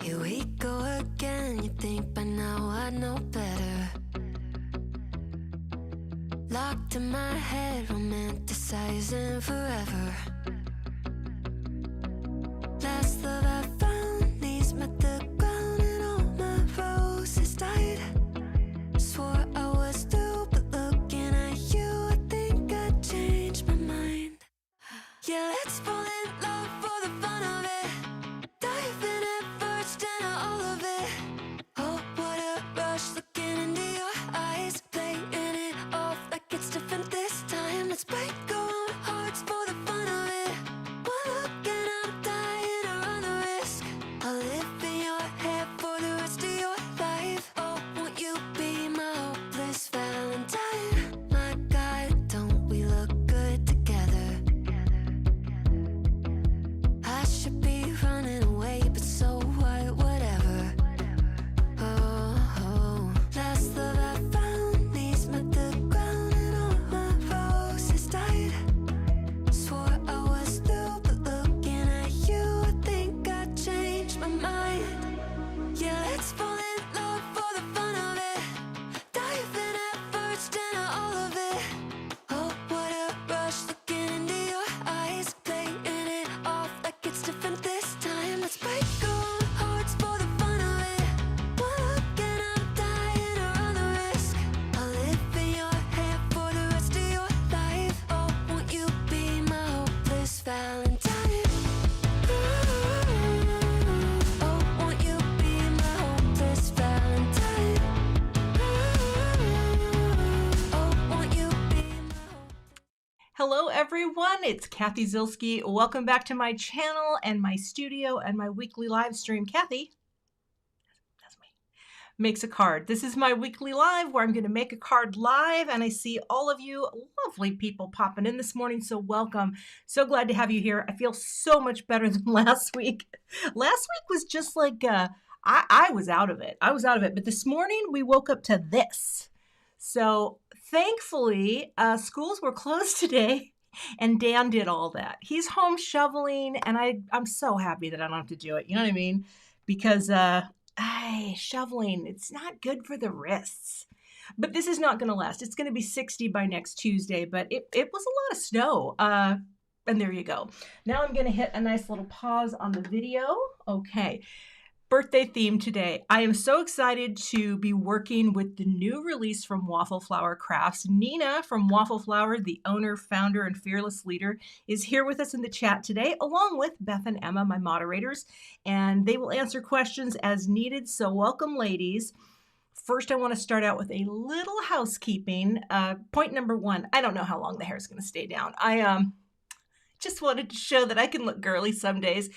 Here we go again, you think by now I'd know better. Locked in my head, romanticizing forever. Last love I found, knees met the ground and all my roses died. Swore I was through, but looking at you, I think I changed my mind. Yeah, let's fall in love for the fun of it. Dive in at first and all of it. Oh, what a rush looking into your eyes. Playing it off like it's different this time. Let's break our own hearts for the fun of it. One look and I'm dying to run the risk. I'll live in your head for the rest of your life. Oh, won't you be my hopeless Valentine? My God, don't we look good together? I should be running away, but so what, whatever. Oh, oh. Last love I found, knees met the ground and all my roses died. Swore I was through, but looking at you, I think I changed my mind. Yeah, let's fall in love for the fun of it. Dive in at first and all of it. Oh, what a rush looking into your eyes. Playing it off like it's different this time. Let's break our own hearts for the fun of it. One look and I'm dying to run the risk. I'll live in your head for the rest of your life. Oh, won't you be my hopeless Valentine? Oh, won't you be my hopeless Valentine? Oh, won't you be my Hello everyone, it's Cathy Zilski. Welcome back to my channel and my studio and my weekly live stream. Cathy, that's me, makes a card. This is my weekly live where I'm going to make a card live, and I see all of you lovely people popping in this morning, so welcome. So glad to have you here. I feel so much better than last week. Last week was just like, I was out of it. But this morning we woke up to this. So thankfully, schools were closed today, and Dan did all that. He's home shoveling, and I'm so happy that I don't have to do it. You know what I mean? Because shoveling, it's not good for the wrists. But this is not going to last. It's going to be 60 by next Tuesday, but it was a lot of snow. And there you go. Now I'm going to hit a nice little pause on the video. Okay. Birthday theme today. I am so excited to be working with the new release from Waffle Flower Crafts. Nina from Waffle Flower, the owner, founder, and fearless leader, is here with us in the chat today, along with Beth and Emma, my moderators, and they will answer questions as needed. So welcome, ladies. First, I want to start out with a little housekeeping. Point number one, I don't know how long the hair is going to stay down. I just wanted to show that I can look girly some days.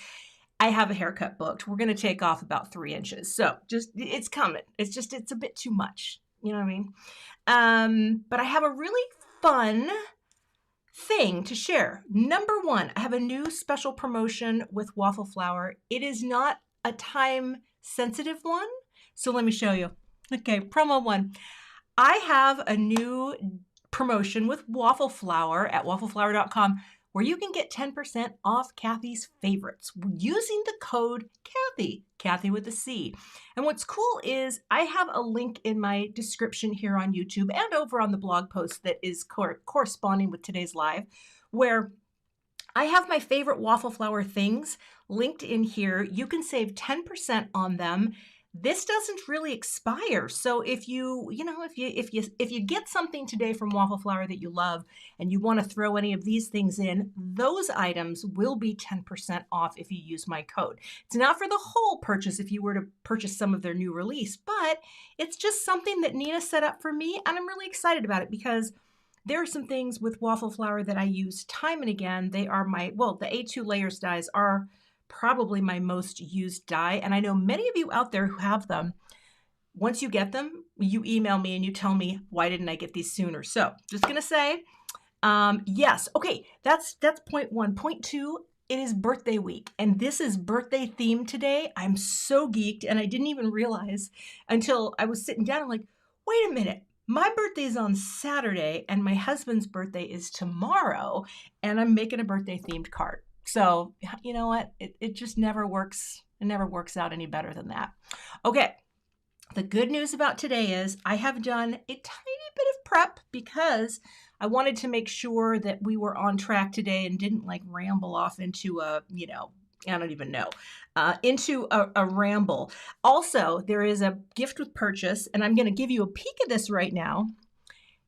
I have a haircut booked. We're going to take off about 3 inches. So just, it's coming. It's a bit too much. You know what I mean? But I have a really fun thing to share. Number one, I have a new special promotion with Waffle Flower. It is not a time sensitive one. So let me show you. Okay, promo one. I have a new promotion with Waffle Flower at waffleflower.com where you can get 10% off Cathy's favorites using the code Cathy, Cathy with a C. And what's cool is I have a link in my description here on YouTube and over on the blog post that is corresponding with today's live, where I have my favorite Waffle Flower things linked in here. You can save 10% on them. This doesn't really expire. So if you get something today from Waffle Flower that you love and you want to throw any of these things in, those items will be 10% off if you use my code. It's not for the whole purchase if you were to purchase some of their new release, but it's just something that Nina set up for me, and I'm really excited about it because there are some things with Waffle Flower that I use time and again. They are the A2 layers dyes are probably my most used dye. And I know many of you out there who have them. Once you get them, you email me and you tell me, why didn't I get these sooner? So just going to say, yes. Okay. That's point one. Point two, it is birthday week and this is birthday themed today. I'm so geeked and I didn't even realize until I was sitting down. I'm like, wait a minute. My birthday is on Saturday and my husband's birthday is tomorrow, and I'm making a birthday themed card. So you know what? It just never works. It never works out any better than that. Okay. The good news about today is I have done a tiny bit of prep because I wanted to make sure that we were on track today and didn't like ramble off into a, I don't even know, into a ramble. Also, there is a gift with purchase, and I'm going to give you a peek at this right now.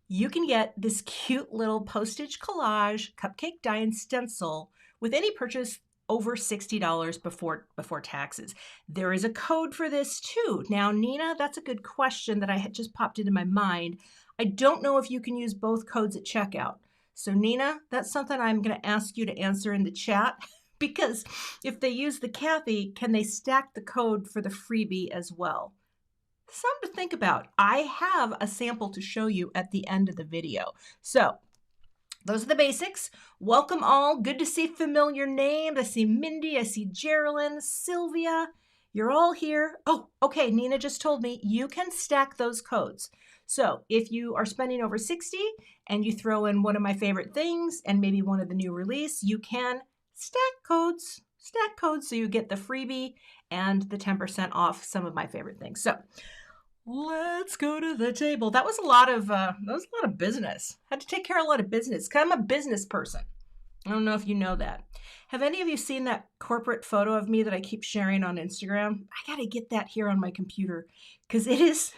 You can get this cute little postage collage cupcake die and stencil with any purchase over $60 before taxes. There is a code for this too. Now, Nina, that's a good question that I had just popped into my mind. I don't know if you can use both codes at checkout. So Nina, that's something I'm going to ask you to answer in the chat, because if they use the Cathy, can they stack the code for the freebie as well? Something to think about. I have a sample to show you at the end of the video. So those are the basics. Welcome all. Good to see familiar names. I see Mindy. I see Geraldine, Sylvia. You're all here. Oh, okay. Nina just told me you can stack those codes. So if you are spending over 60 and you throw in one of my favorite things and maybe one of the new release, you can stack codes so you get the freebie and the 10% off some of my favorite things. So let's go to the table. That was a lot of business. Had to take care of a lot of business. 'Cause I'm a business person. I don't know if you know that. Have any of you seen that corporate photo of me that I keep sharing on Instagram? I got to get that here on my computer because it is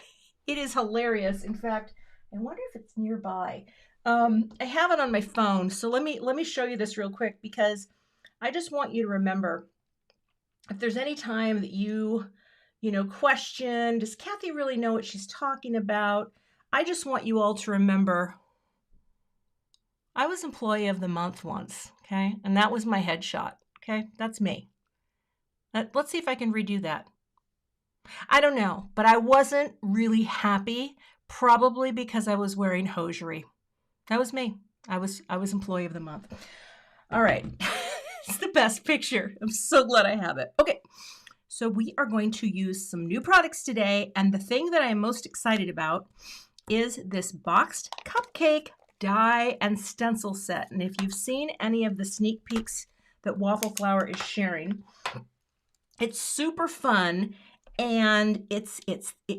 hilarious. In fact, I wonder if it's nearby. I have it on my phone. So let me show you this real quick, because I just want you to remember, if there's any time that you question, does Cathy really know what she's talking about? I just want you all to remember, I was Employee of the Month once, okay? And that was my headshot, okay? That's me. Let's see if I can redo that. I don't know, but I wasn't really happy, probably because I was wearing hosiery. That was me. I was Employee of the Month. All right. It's the best picture. I'm so glad I have it. Okay. So we are going to use some new products today, and the thing that I'm most excited about is this boxed cupcake die and stencil set. And if you've seen any of the sneak peeks that Waffle Flower is sharing, it's super fun, and it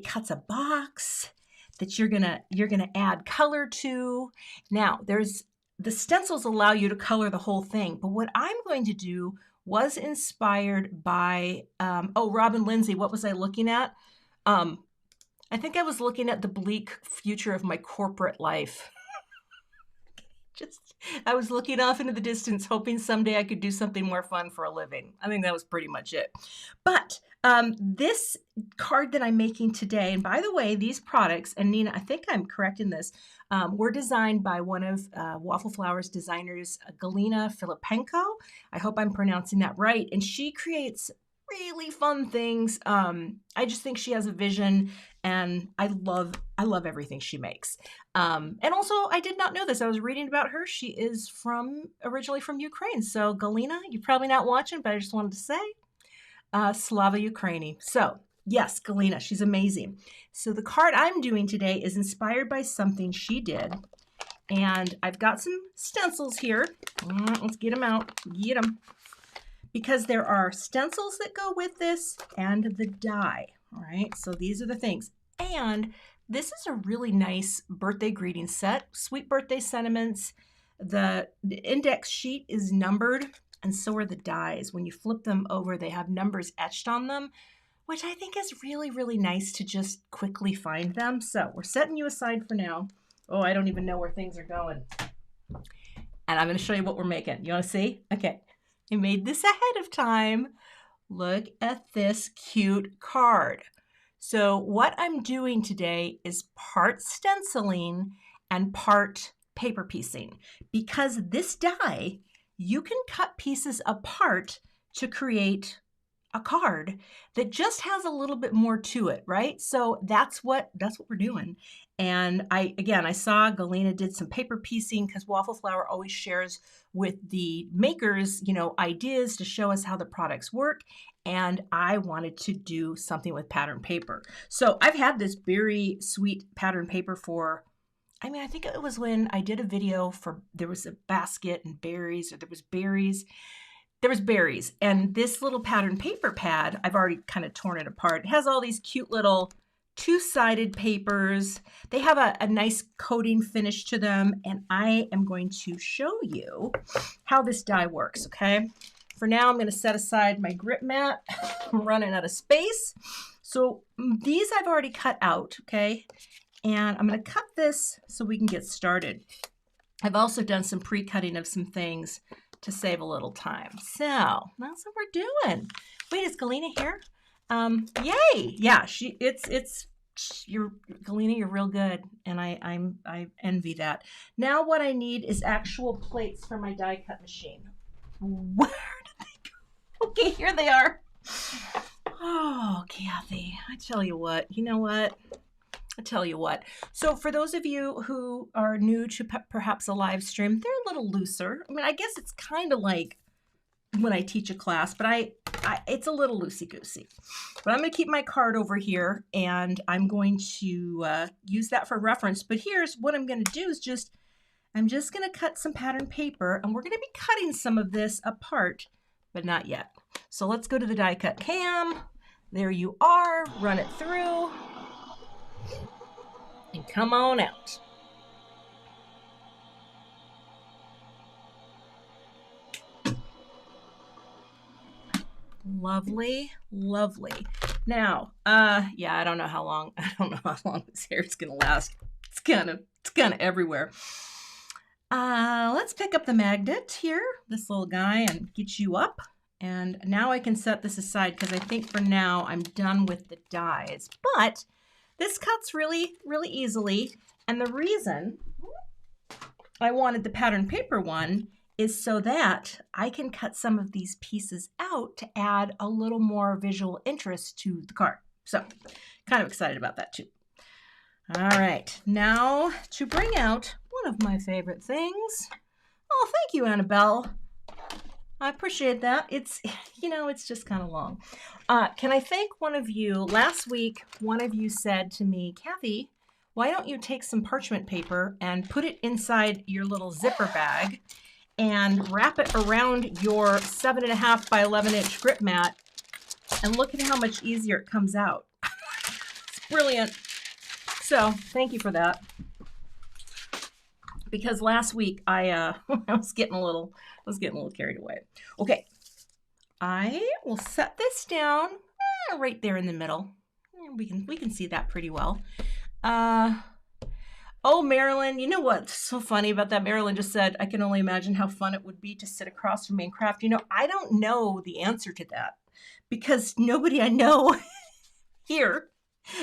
cuts a box that you're gonna add color to. Now, the stencils allow you to color the whole thing, but what I'm going to do was inspired by, Robin Lindsay, what was I looking at? I think I was looking at the bleak future of my corporate life. I was looking off into the distance, hoping someday I could do something more fun for a living. I think that was pretty much it. But this card that I'm making today, and by the way, these products, and Nina, I think I'm correct in this, were designed by one of Waffle Flower's designers, Galina Filipenko. I hope I'm pronouncing that right. And she creates really fun things. I just think she has a vision, and I love everything she makes. And also, I did not know this. I was reading about her. She is originally from Ukraine. So Galina, you're probably not watching, but I just wanted to say, Slava Ukraini. So yes, Galina, she's amazing. So the card I'm doing today is inspired by something she did. And I've got some stencils here. Let's get them out. Get them. Because there are stencils that go with this and the die. All right, so these are the things. And this is a really nice birthday greeting set. Sweet birthday sentiments. The index sheet is numbered, and so are the dies. When you flip them over, they have numbers etched on them, which I think is really, really nice to just quickly find them. So we're setting you aside for now. Oh, I don't even know where things are going. And I'm going to show you what we're making. You want to see? Okay. I made this ahead of time. Look at this cute card. So what I'm doing today is part stenciling and part paper piecing, because this die, you can cut pieces apart to create a card that just has a little bit more to it, right? So that's what we're doing. And I saw Galena did some paper piecing because Waffle Flower always shares with the makers, ideas to show us how the products work. And I wanted to do something with pattern paper. So I've had this berry sweet pattern paper for, I think it was when I did a video for, there was a basket and berries, or there was berries. There was berries, and this little pattern paper pad, I've already kind of torn it apart. It has all these cute little two-sided papers. They have a nice coating finish to them, and I am going to show you how this die works, okay? For now, I'm going to set aside my grip mat. I'm running out of space. So these I've already cut out, okay? And I'm going to cut this so we can get started. I've also done some pre-cutting of some things to save a little time. So that's what we're doing. Wait, is Galena here? Yay! Yeah, Galena, you're real good, and I envy that. Now what I need is actual plates for my die cut machine. Where did they go? Okay, here they are. Oh, Cathy, I tell you what. You know what? I tell you what. So for those of you who are new to perhaps a live stream, they're a little looser. I guess it's kind of like when I teach a class, but it's a little loosey-goosey. But I'm going to keep my card over here, and I'm going to use that for reference. But here's what I'm going to do is I'm just going to cut some pattern paper, and we're going to be cutting some of this apart, but not yet. So let's go to the die cut cam. There you are. Run it through. And come on out. Lovely, lovely. Now, yeah, I don't know how long this hair is gonna last. It's kind of everywhere. Let's pick up the magnet here, this little guy, and get you up. And now I can set this aside because I think for now I'm done with the dies. But this cuts really, really easily. And the reason I wanted the pattern paper one is so that I can cut some of these pieces out to add a little more visual interest to the card. So kind of excited about that too. All right, now to bring out one of my favorite things. Oh, thank you, Annabelle. I appreciate that. It's just kind of long. Can I thank one of you? Last week, one of you said to me, Cathy, why don't you take some parchment paper and put it inside your little zipper bag and wrap it around your 7.5 by 11-inch grip mat, and look at how much easier it comes out. It's brilliant. So thank you for that. Because last week I was getting a little carried away. Okay, I will set this down right there in the middle. We can see that pretty well. Oh, Marilyn, you know what's so funny about that? Marilyn just said, I can only imagine how fun it would be to sit across from me and craft. I don't know the answer to that because nobody I know here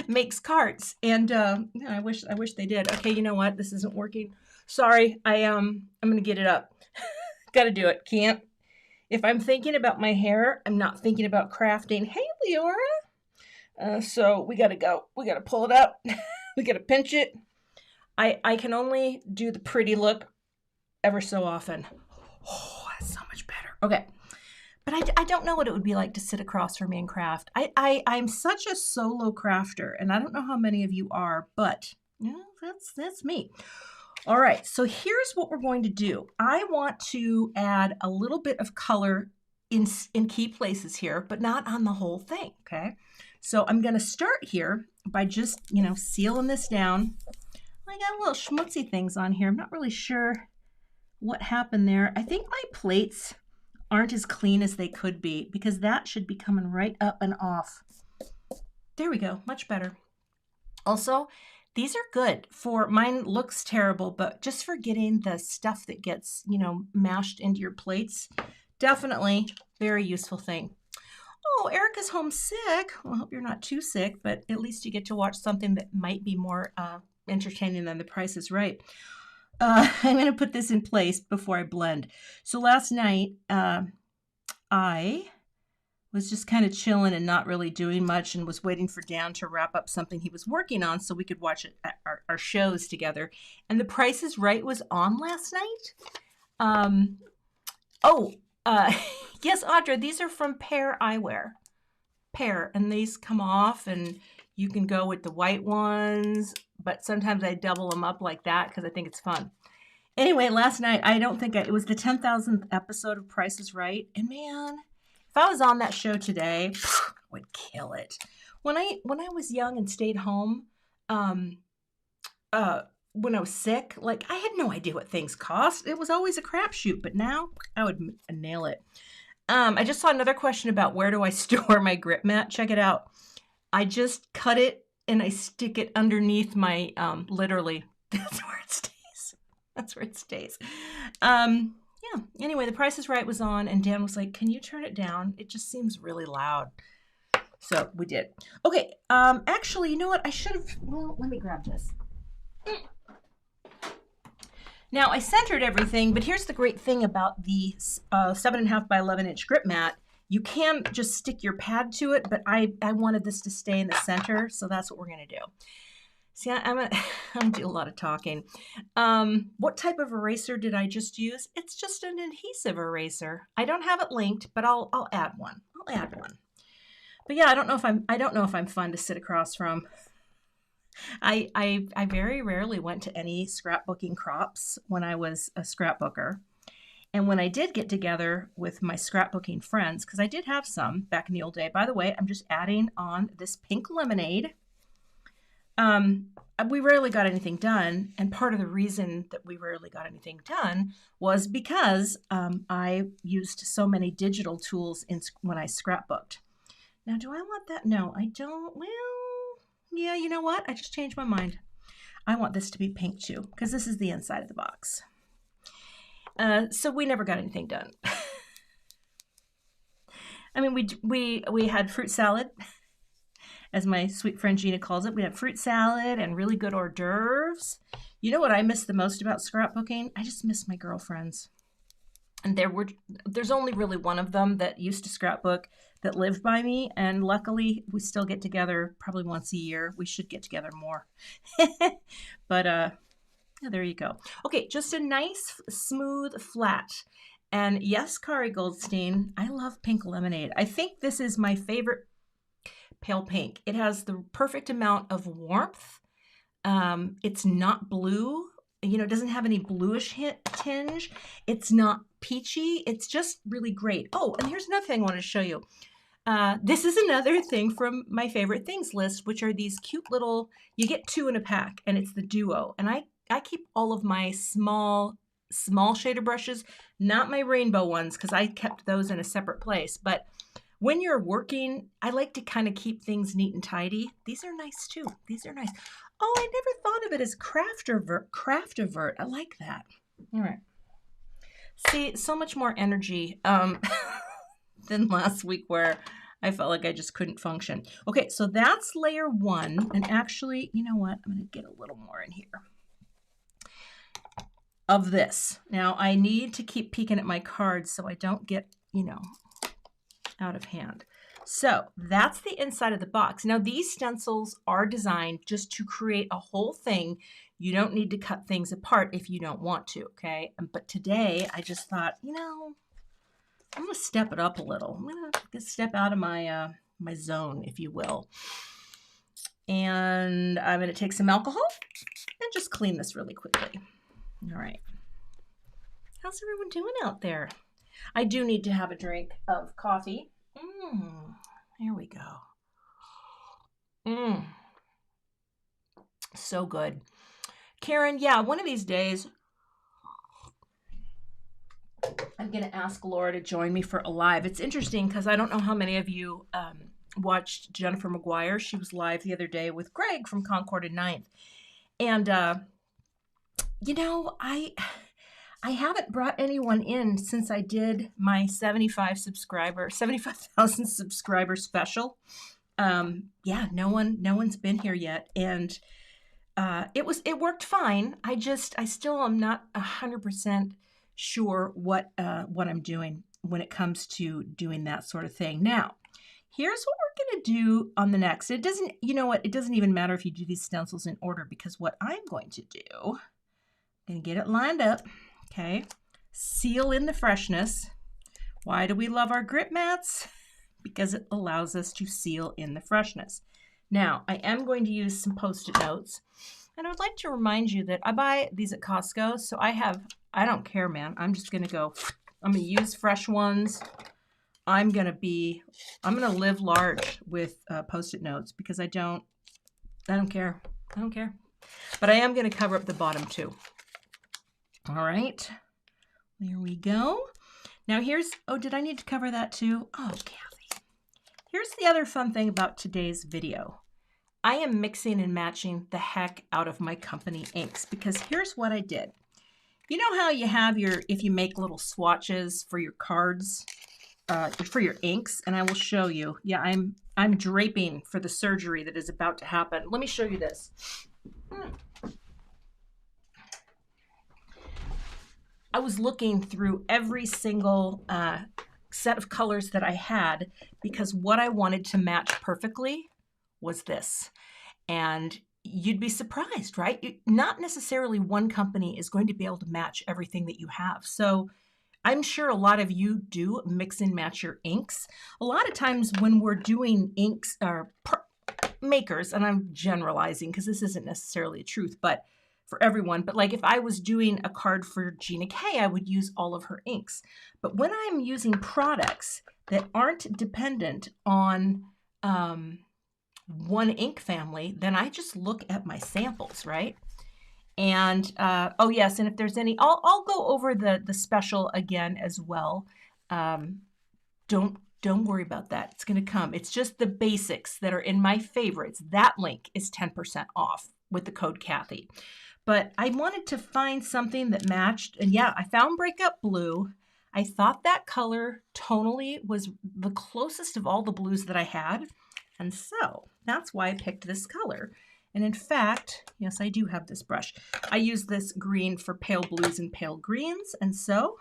makes cards, and I wish they did. Okay, you know what? This isn't working. Sorry, I'm gonna get it up. Gotta do it. Can't. If I'm thinking about my hair, I'm not thinking about crafting. Hey, Leora. So we gotta go. We gotta pull it up. We gotta pinch it. I can only do the pretty look ever so often. Oh, that's so much better. Okay. But I don't know what it would be like to sit across from me and craft. I'm such a solo crafter, and I don't know how many of you are, but that's me. All right, so here's what we're going to do. I want to add a little bit of color in key places here, but not on the whole thing, okay? So I'm going to start here by just, sealing this down. I got little schmutzy things on here. I'm not really sure what happened there. I think my plates aren't as clean as they could be because that should be coming right up and off. There we go, much better. Also, these are good for, mine looks terrible, but just for getting the stuff that gets, mashed into your plates, definitely very useful thing. Oh, Erica's homesick. Well, I hope you're not too sick, but at least you get to watch something that might be more entertaining than The Price is Right. I'm going to put this in place before I blend. So last night, I was just kind of chilling and not really doing much, and was waiting for Dan to wrap up something he was working on so we could watch our shows together. And The Price is Right was on last night. Yes, Audra, these are from Pear Eyewear. Pear, and these come off, and you can go with the white ones, but sometimes I double them up like that because I think it's fun. Anyway, last night, it was the 10,000th episode of Price is Right, and man, if I was on that show today, I would kill it. When I was young and stayed home, when I was sick, like, I had no idea what things cost. It was always a crapshoot, but now I would nail it. I just saw another question about where do I store my grip mat. Check it out. I just cut it and I stick it underneath my, literally, that's where it stays. That's where it stays. Yeah. Anyway, The Price is Right was on, and Dan was like, "Can you turn it down? It just seems really loud." So we did. Okay. Actually, you know what? I should have. Well, let me grab this. Now I centered everything, but here's the great thing about the 7.5 by 11 inch grip mat. You can just stick your pad to it, but I wanted this to stay in the center, so that's what we're gonna do. See, I'm gonna do a lot of talking. What type of eraser did I just use? It's just an adhesive eraser. I don't have it linked, but I'll add one. I'll add one. But yeah, I don't know if I'm fun to sit across from. I very rarely went to any scrapbooking crops when I was a scrapbooker. And when I did get together with my scrapbooking friends, because I did have some back in the old day. By the way, I'm just adding on this pink lemonade. We rarely got anything done, and part of the reason that we rarely got anything done was because I used so many digital tools when I scrapbooked. Now, do I want that? No, I don't. Well, yeah, you know what? I just changed my mind. I want this to be pink too, because this is the inside of the box. So we never got anything done. I mean, we had fruit salad, as my sweet friend Gina calls it. We had fruit salad and really good hors d'oeuvres. You know what I miss the most about scrapbooking? I just miss my girlfriends. And there's only really one of them that used to scrapbook that lived by me. And luckily, we still get together probably once a year. We should get together more. But yeah, there you go. Okay, just a nice, smooth, flat. And yes, Kari Goldstein, I love pink lemonade. I think this is my favorite pale pink. It has the perfect amount of warmth. It's not blue. You know, it doesn't have any bluish tinge. It's not peachy. It's just really great. Oh, and here's another thing I want to show you. This is another thing from my favorite things list, which are these cute little, you get 2 in a pack, and it's the duo. And I keep all of my small shader brushes, not my rainbow ones, because I kept those in a separate place. But when you're working, I like to kind of keep things neat and tidy. These are nice too. These are nice. Oh, I never thought of it as Craft-A-Vert. I like that. All right. See, so much more energy than last week where I felt like I just couldn't function. Okay, so that's layer 1. And actually, you know what? I'm going to get a little more in here of this. Now, I need to keep peeking at my cards so I don't get, you know, out of hand. So that's the inside of the box. Now, these stencils are designed just to create a whole thing. You don't need to cut things apart if you don't want to, okay? But today, I just thought, you know, I'm going to step it up a little. I'm going to step out of my my zone, if you will. And I'm going to take some alcohol and just clean this really quickly. All right. How's everyone doing out there? I do need to have a drink of coffee. Here we go. So good. Karen, yeah, one of these days, I'm going to ask Laura to join me for a live. It's interesting because I don't know how many of you watched Jennifer McGuire. She was live the other day with Greg from Concord and Ninth. And, you know, I haven't brought anyone in since I did my 75,000 subscriber special. Yeah, no one's been here yet. And it worked fine. I still am not 100% sure what I'm doing. when it comes to doing that sort of thing. Now, here's what we're going to do on the next. It doesn't, you know what, it doesn't even matter if you do these stencils in order, because what I'm going to do, I'm going to get it lined up, okay, seal in the freshness. Why do we love our grip mats? Because it allows us to seal in the freshness. Now, I am going to use some Post-it notes, and I would like to remind you that I buy these at Costco, so I don't care, man. I'm just going to use fresh ones. I'm going to live large with Post-it notes because I don't care. I don't care. But I am going to cover up the bottom too. All right. There we go. Now did I need to cover that too? Oh, Cathy. Here's the other fun thing about today's video. I am mixing and matching the heck out of my company inks, because here's what I did. You know how you have if you make little swatches for your cards, for your inks, and I will show you. Yeah, I'm draping for the surgery that is about to happen. Let me show you this. I was looking through every single set of colors that I had, because what I wanted to match perfectly was this. And you'd be surprised, right? Not necessarily one company is going to be able to match everything that you have. So I'm sure a lot of you do mix and match your inks. A lot of times when we're doing inks or makers, and I'm generalizing because this isn't necessarily a truth, but for everyone, but like if I was doing a card for Gina K, I would use all of her inks. But when I'm using products that aren't dependent on one ink family, then I just look at my samples, right? And oh yes, and if there's any, I'll go over the special again as well. Don't worry about that. It's going to come. It's just the basics that are in my favorites. That link is 10% off with the code Cathy. But I wanted to find something that matched, and yeah, I found Breakup Blue. I thought that color tonally was the closest of all the blues that I had, and so that's why I picked this color. And in fact, yes, I do have this brush. I use this green for pale blues and pale greens, and so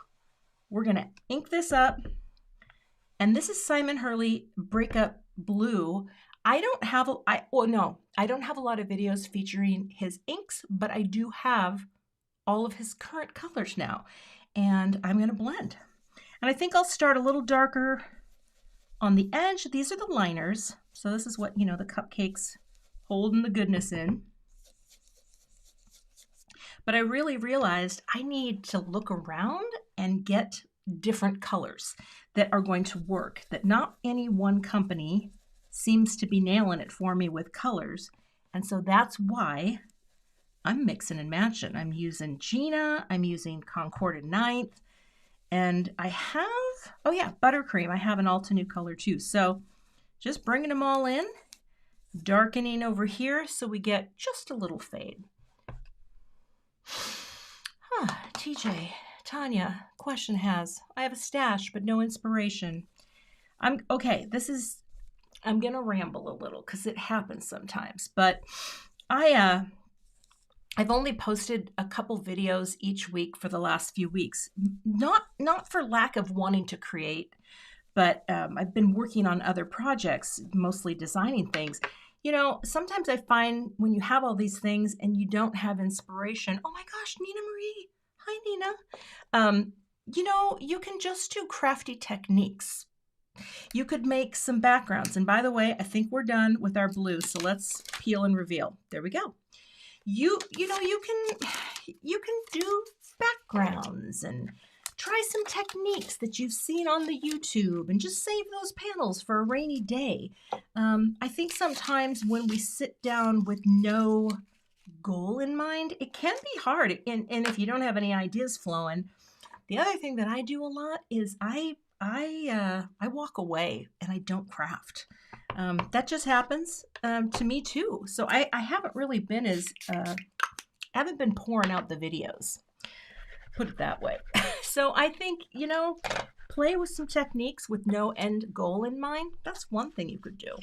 we're gonna ink this up. And this is Simon Hurley Breakup Blue. I don't have a lot of videos featuring his inks, but I do have all of his current colors now, and I'm going to blend. And I think I'll start a little darker on the edge. These are the liners. So this is what, the cupcakes holding the goodness in. But I really realized I need to look around and get different colors that are going to work, that not any one company seems to be nailing it for me with colors. And so that's why I'm mixing and matching. I'm using Gina, I'm using Concorded Ninth, and I have, oh yeah, Buttercream. I have an Alta New color too. So just bringing them all in, darkening over here so we get just a little fade. TJ, Tanya, question has, I have a stash but no inspiration. I'm gonna ramble a little because it happens sometimes, but I've only posted a couple videos each week for the last few weeks, not for lack of wanting to create, but I've been working on other projects, mostly designing things. Sometimes I find when you have all these things and you don't have inspiration, oh my gosh, Nina Marie, hi Nina, you can just do crafty techniques. You could make some backgrounds. And by the way, I think we're done with our blue. So let's peel and reveal. There we go. You can do backgrounds and try some techniques that you've seen on the YouTube and just save those panels for a rainy day. I think sometimes when we sit down with no goal in mind, it can be hard. And if you don't have any ideas flowing, the other thing that I do a lot is I walk away and I don't craft. That just happens to me too. So I haven't really been haven't been pouring out the videos, put it that way. So I think, play with some techniques with no end goal in mind. That's one thing you could do.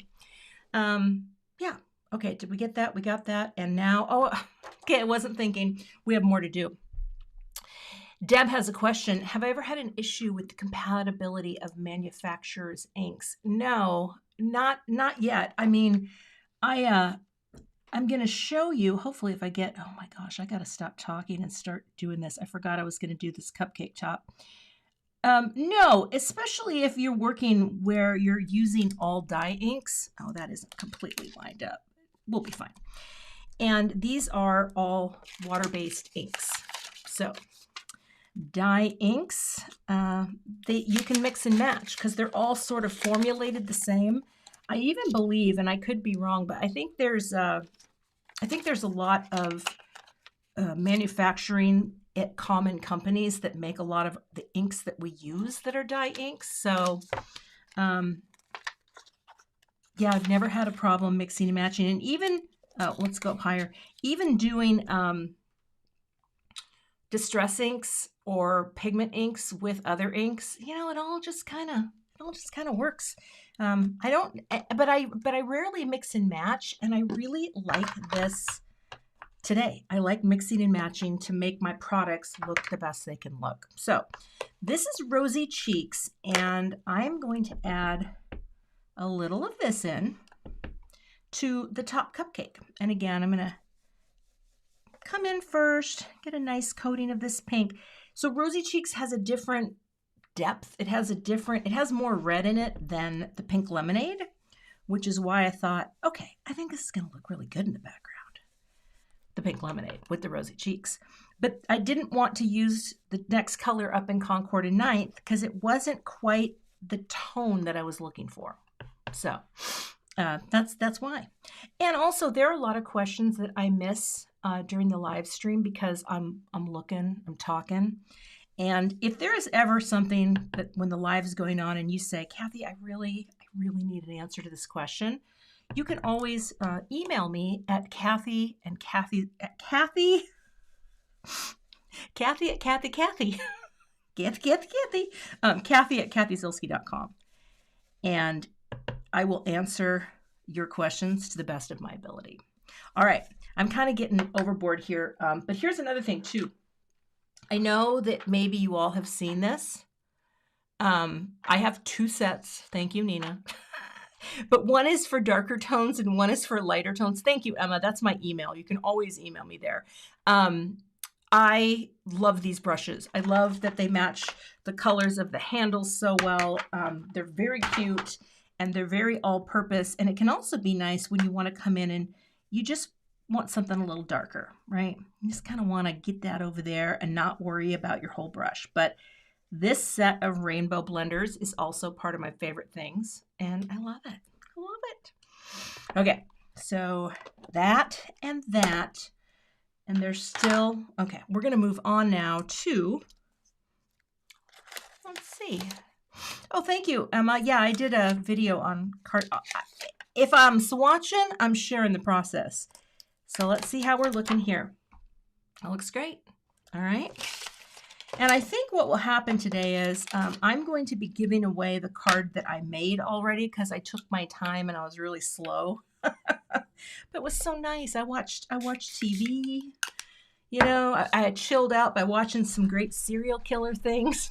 Yeah. Okay. Did we get that? We got that. And now, okay. I wasn't thinking we have more to do. Deb has a question. Have I ever had an issue with the compatibility of manufacturers' inks? No, not yet. I mean, I'm going to show you, hopefully if I get, oh my gosh, I got to stop talking and start doing this. I forgot I was going to do this cupcake top. No, especially if you're working where you're using all dye inks. Oh, that isn't completely lined up. We'll be fine. And these are all water-based inks. So dye inks, you can mix and match because they're all sort of formulated the same. I even believe, and I could be wrong, but I think there's a lot of manufacturing at common companies that make a lot of the inks that we use that are dye inks. So, yeah, I've never had a problem mixing and matching. And even, let's go up higher, even doing distress inks or pigment inks with other inks, you know, it all just kind of works. But I rarely mix and match, and I really like this today. I like mixing and matching to make my products look the best they can look. So this is Rosy Cheeks, and I'm going to add a little of this in to the top cupcake. And again, I'm going to come in first, get a nice coating of this pink. So Rosy Cheeks has a different depth. It has more red in it than the pink lemonade, which is why I thought, okay, I think this is going to look really good in the background. The pink lemonade with the Rosy Cheeks. But I didn't want to use the next color up in Concord and Ninth because it wasn't quite the tone that I was looking for. So that's why. And also there are a lot of questions that I miss during the live stream because I'm talking. And if there is ever something that when the live is going on and you say, Cathy, I really need an answer to this question, you can always email me at Cathy at cathyzilski.com. And I will answer your questions to the best of my ability. All right, I'm kind of getting overboard here, but here's another thing too. I know that maybe you all have seen this. I have two sets. Thank you, Nina. But one is for darker tones and one is for lighter tones. Thank you, Emma. That's my email. You can always email me there. I love these brushes. I love that they match the colors of the handles so well. They're very cute and they're very all-purpose. And it can also be nice when you want to come in and you just want something a little darker, right? You just kind of want to get that over there and not worry about your whole brush. But this set of rainbow blenders is also part of my favorite things, and I love it. I love it. Okay, so that, and there's still, okay, we're going to move on now to, let's see. Oh, thank you, Emma. Yeah, I did a video on card. If I'm swatching, I'm sharing the process. So let's see how we're looking here. That looks great. All right. And I think what will happen today is I'm going to be giving away the card that I made already because I took my time and I was really slow. But it was so nice. I watched TV. You know, I had chilled out by watching some great serial killer things.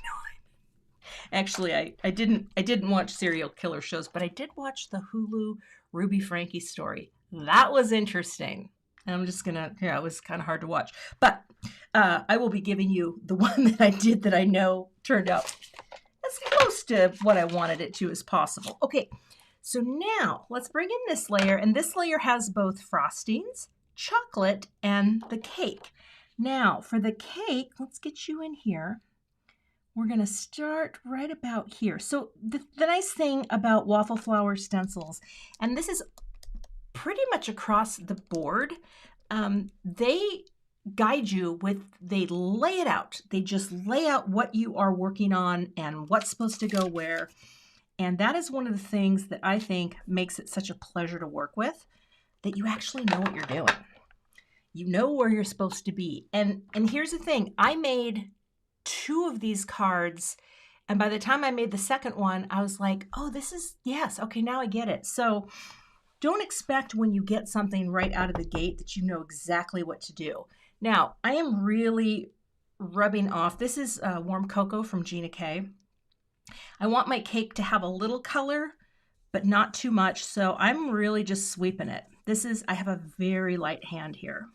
Actually, I didn't watch serial killer shows, but I did watch the Hulu Ruby Frankie story. That was interesting. And I'm just gonna, yeah, it was kind of hard to watch, but I will be giving you the one that I did that I know turned out as close to what I wanted it to as possible. Okay, so now let's bring in this layer, and this layer has both frostings, chocolate, and the cake. Now for the cake, let's get you in here. We're gonna start right about here. So the nice thing about waffle flower stencils, and this is pretty much across the board, they guide you with, they lay it out. They just lay out what you are working on and what's supposed to go where. And that is one of the things that I think makes it such a pleasure to work with, that you actually know what you're doing. You know where you're supposed to be. And here's the thing, I made 2 of these cards, and by the time I made the second one, I was like, oh, this is, yes, okay, now I get it. So don't expect when you get something right out of the gate that you know exactly what to do. Now, I am really rubbing off. This is warm cocoa from Gina K. I want my cake to have a little color, but not too much. So I'm really just sweeping it. I have a very light hand here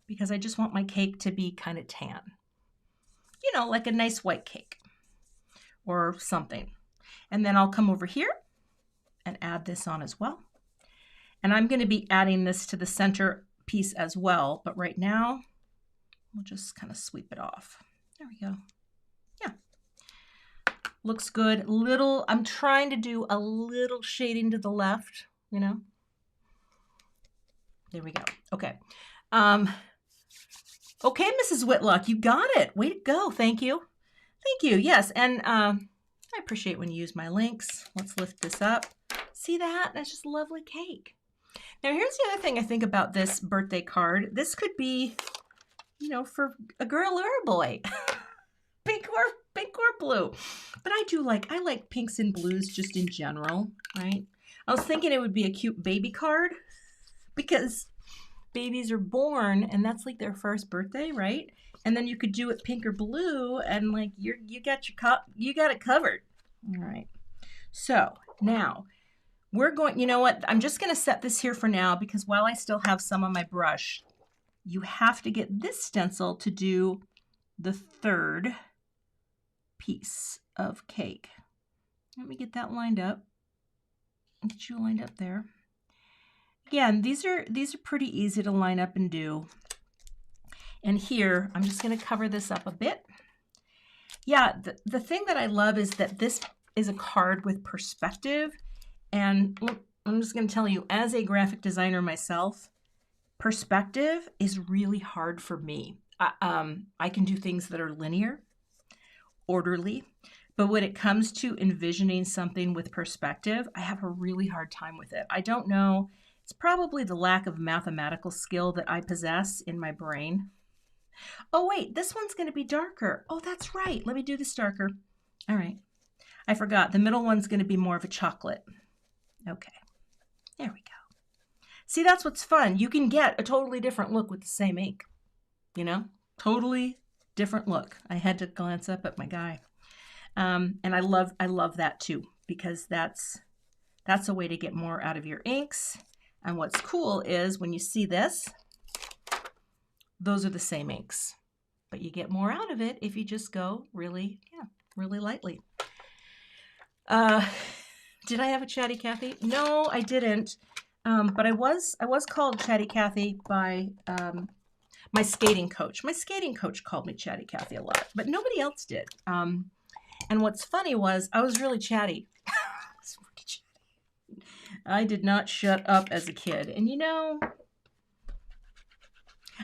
because I just want my cake to be kind of tan. You know, like a nice white cake or something. And then I'll come over here and add this on as well. And I'm going to be adding this to the center piece as well. But right now, we'll just kind of sweep it off. There we go. Yeah. Looks good. I'm trying to do a little shading to the left, you know. There we go. Okay. Okay, Mrs. Whitlock, you got it. Way to go. Thank you. Thank you. Yes. And I appreciate when you use my links. Let's lift this up. See that? That's just a lovely cake. Now, here's the other thing I think about this birthday card. This could be, you know, for a girl or a boy. Pink or blue. But I like pinks and blues just in general, right? I was thinking it would be a cute baby card because babies are born and that's like their first birthday, right? And then you could do it pink or blue and like you got it covered. All right. So now we're going, you know what? I'm just going to set this here for now because while I still have some on my brush, you have to get this stencil to do the third piece of cake. Let me get that lined up. Get you lined up there. Again, these are pretty easy to line up and do. And here, I'm just going to cover this up a bit. Yeah, the thing that I love is that this is a card with perspective. And look, I'm just going to tell you, as a graphic designer myself, perspective is really hard for me. I can do things that are linear, orderly, but when it comes to envisioning something with perspective, I have a really hard time with it. I don't know. It's probably the lack of mathematical skill that I possess in my brain. Oh, wait, this one's going to be darker. Oh, that's right. Let me do this darker. All right. I forgot. The middle one's going to be more of a chocolate. Okay. There we go. See, that's what's fun. You can get a totally different look with the same ink. You know? Totally different look. I had to glance up at my guy. And I love that too, because that's a way to get more out of your inks. And what's cool is when you see this, those are the same inks, but you get more out of it if you just go really lightly. Did I have a Chatty Cathy? No, I didn't. But I was called Chatty Cathy by my skating coach. My skating coach called me Chatty Cathy a lot, but nobody else did. And what's funny was I was really chatty. I did not shut up as a kid. And you know,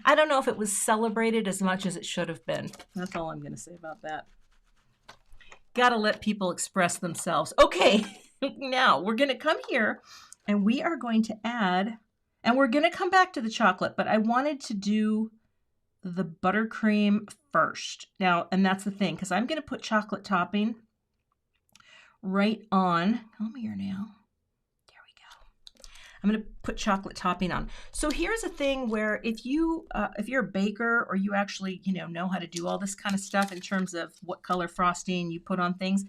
I don't know if it was celebrated as much as it should have been. That's all I'm going to say about that. Gotta let people express themselves. Okay, now we're going to come here and we are going to add, and we're going to come back to the chocolate, but I wanted to do the buttercream first. Now, and that's the thing, because I'm going to put chocolate topping right on. Come here now. There we go. I'm going to put chocolate topping on. So here's a thing where if you're a baker or you actually, know how to do all this kind of stuff in terms of what color frosting you put on things,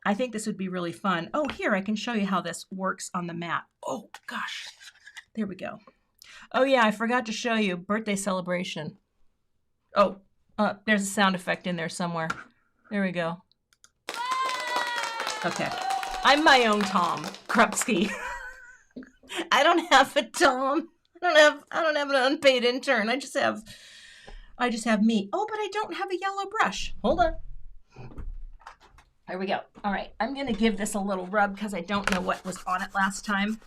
I think this would be really fun. Oh, here, I can show you how this works on the mat. Oh, gosh. There we go. Oh, yeah, I forgot to show you birthday celebration. Oh, there's a sound effect in there somewhere. There we go. Okay. I'm my own Tom Krupski. I don't have a Tom. I don't have an unpaid intern. I just have me. Oh, but I don't have a yellow brush. Hold on. There we go. All right. I'm going to give this a little rub because I don't know what was on it last time.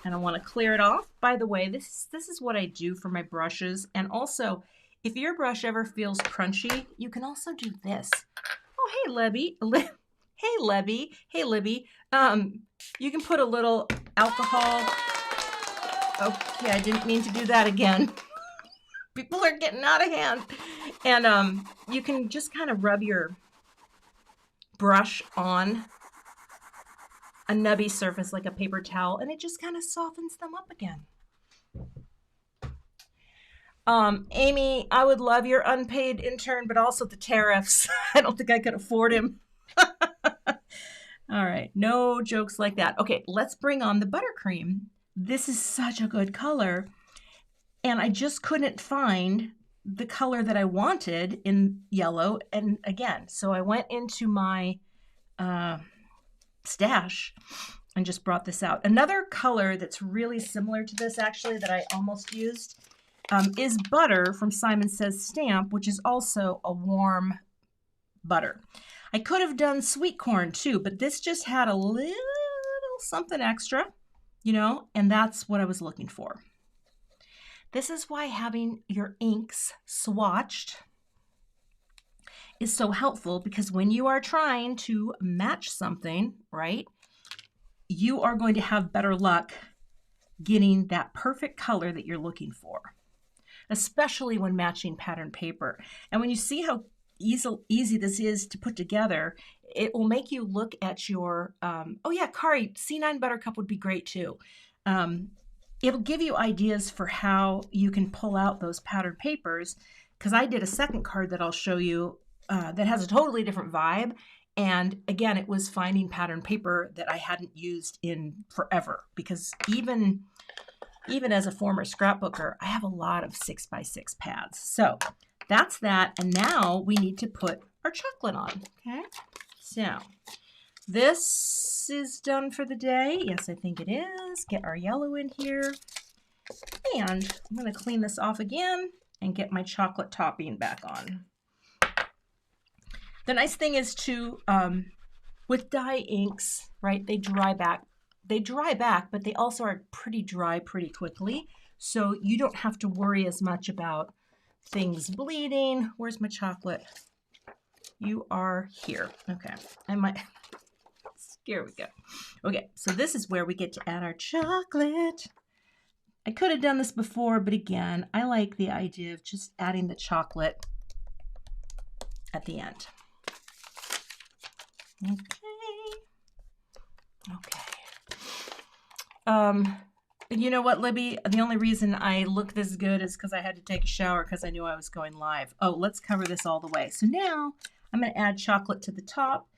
And I want to clear it off. By the way, this is what I do for my brushes. And also, if your brush ever feels crunchy, you can also do this. Oh, hey, Libby. Hey, Libby. Hey, Libby. You can put a little alcohol. Okay, I didn't mean to do that again. People are getting out of hand. And you can just kind of rub your brush on a nubby surface like a paper towel, and it just kind of softens them up again. Amy, I would love your unpaid intern, but also the tariffs. I don't think I could afford him. All right, no jokes like that. Okay, let's bring on the buttercream. This is such a good color, and I just couldn't find the color that I wanted in yellow. And again, so I went into my stash and just brought this out. Another color that's really similar to this, actually, that I almost used is butter from Simon Says Stamp, which is also a warm butter. I could have done sweet corn too, but this just had a little something extra, you know, and that's what I was looking for. This is why having your inks swatched is so helpful, because when you are trying to match something, right, you are going to have better luck getting that perfect color that you're looking for, especially when matching pattern paper. And when you see how easy this is to put together, it will make you look at your, oh yeah, Kari, C9 Buttercup would be great too. It'll give you ideas for how you can pull out those pattern papers, because I did a second card that I'll show you that has a totally different vibe. And again, it was finding pattern paper that I hadn't used in forever, because even as a former scrapbooker, I have a lot of 6x6 pads. So that's that. And now we need to put our chocolate on. Okay. So this is done for the day. Yes, I think it is. Get our yellow in here. And I'm going to clean this off again and get my chocolate topping back on. The nice thing is too, with dye inks, right, they dry back, but they also are pretty dry pretty quickly. So you don't have to worry as much about things bleeding. Where's my chocolate? You are here. Okay. Here we go. Okay, so this is where we get to add our chocolate. I could have done this before, but again, I like the idea of just adding the chocolate at the end. Okay. You know what, Libby? The only reason I look this good is because I had to take a shower because I knew I was going live. Oh, let's cover this all the way. So now I'm going to add chocolate to the top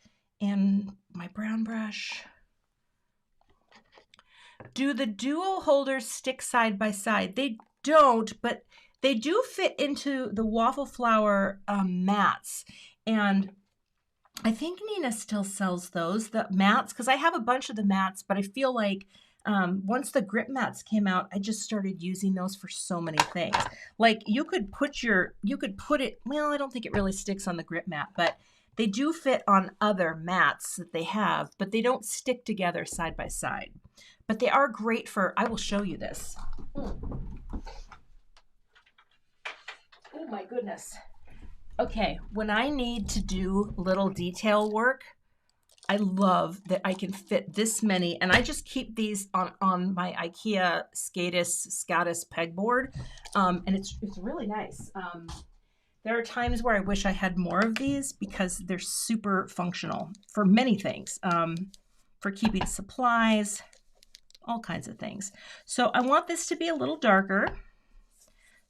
and my brown brush. Do the duo holders stick side by side? They don't, but they do fit into the waffle flower mats. And I think Nina still sells those, the mats, because I have a bunch of the mats, but I feel like once the grip mats came out, I just started using those for so many things. Like you could put it, well, I don't think it really sticks on the grip mat, but they do fit on other mats that they have, but they don't stick together side by side. But they are great for, I will show you this. Oh my goodness. Okay, when I need to do little detail work, I love that I can fit this many, and I just keep these on my IKEA Skatus pegboard, and it's really nice. There are times where I wish I had more of these because they're super functional for many things, for keeping supplies, all kinds of things. So I want this to be a little darker.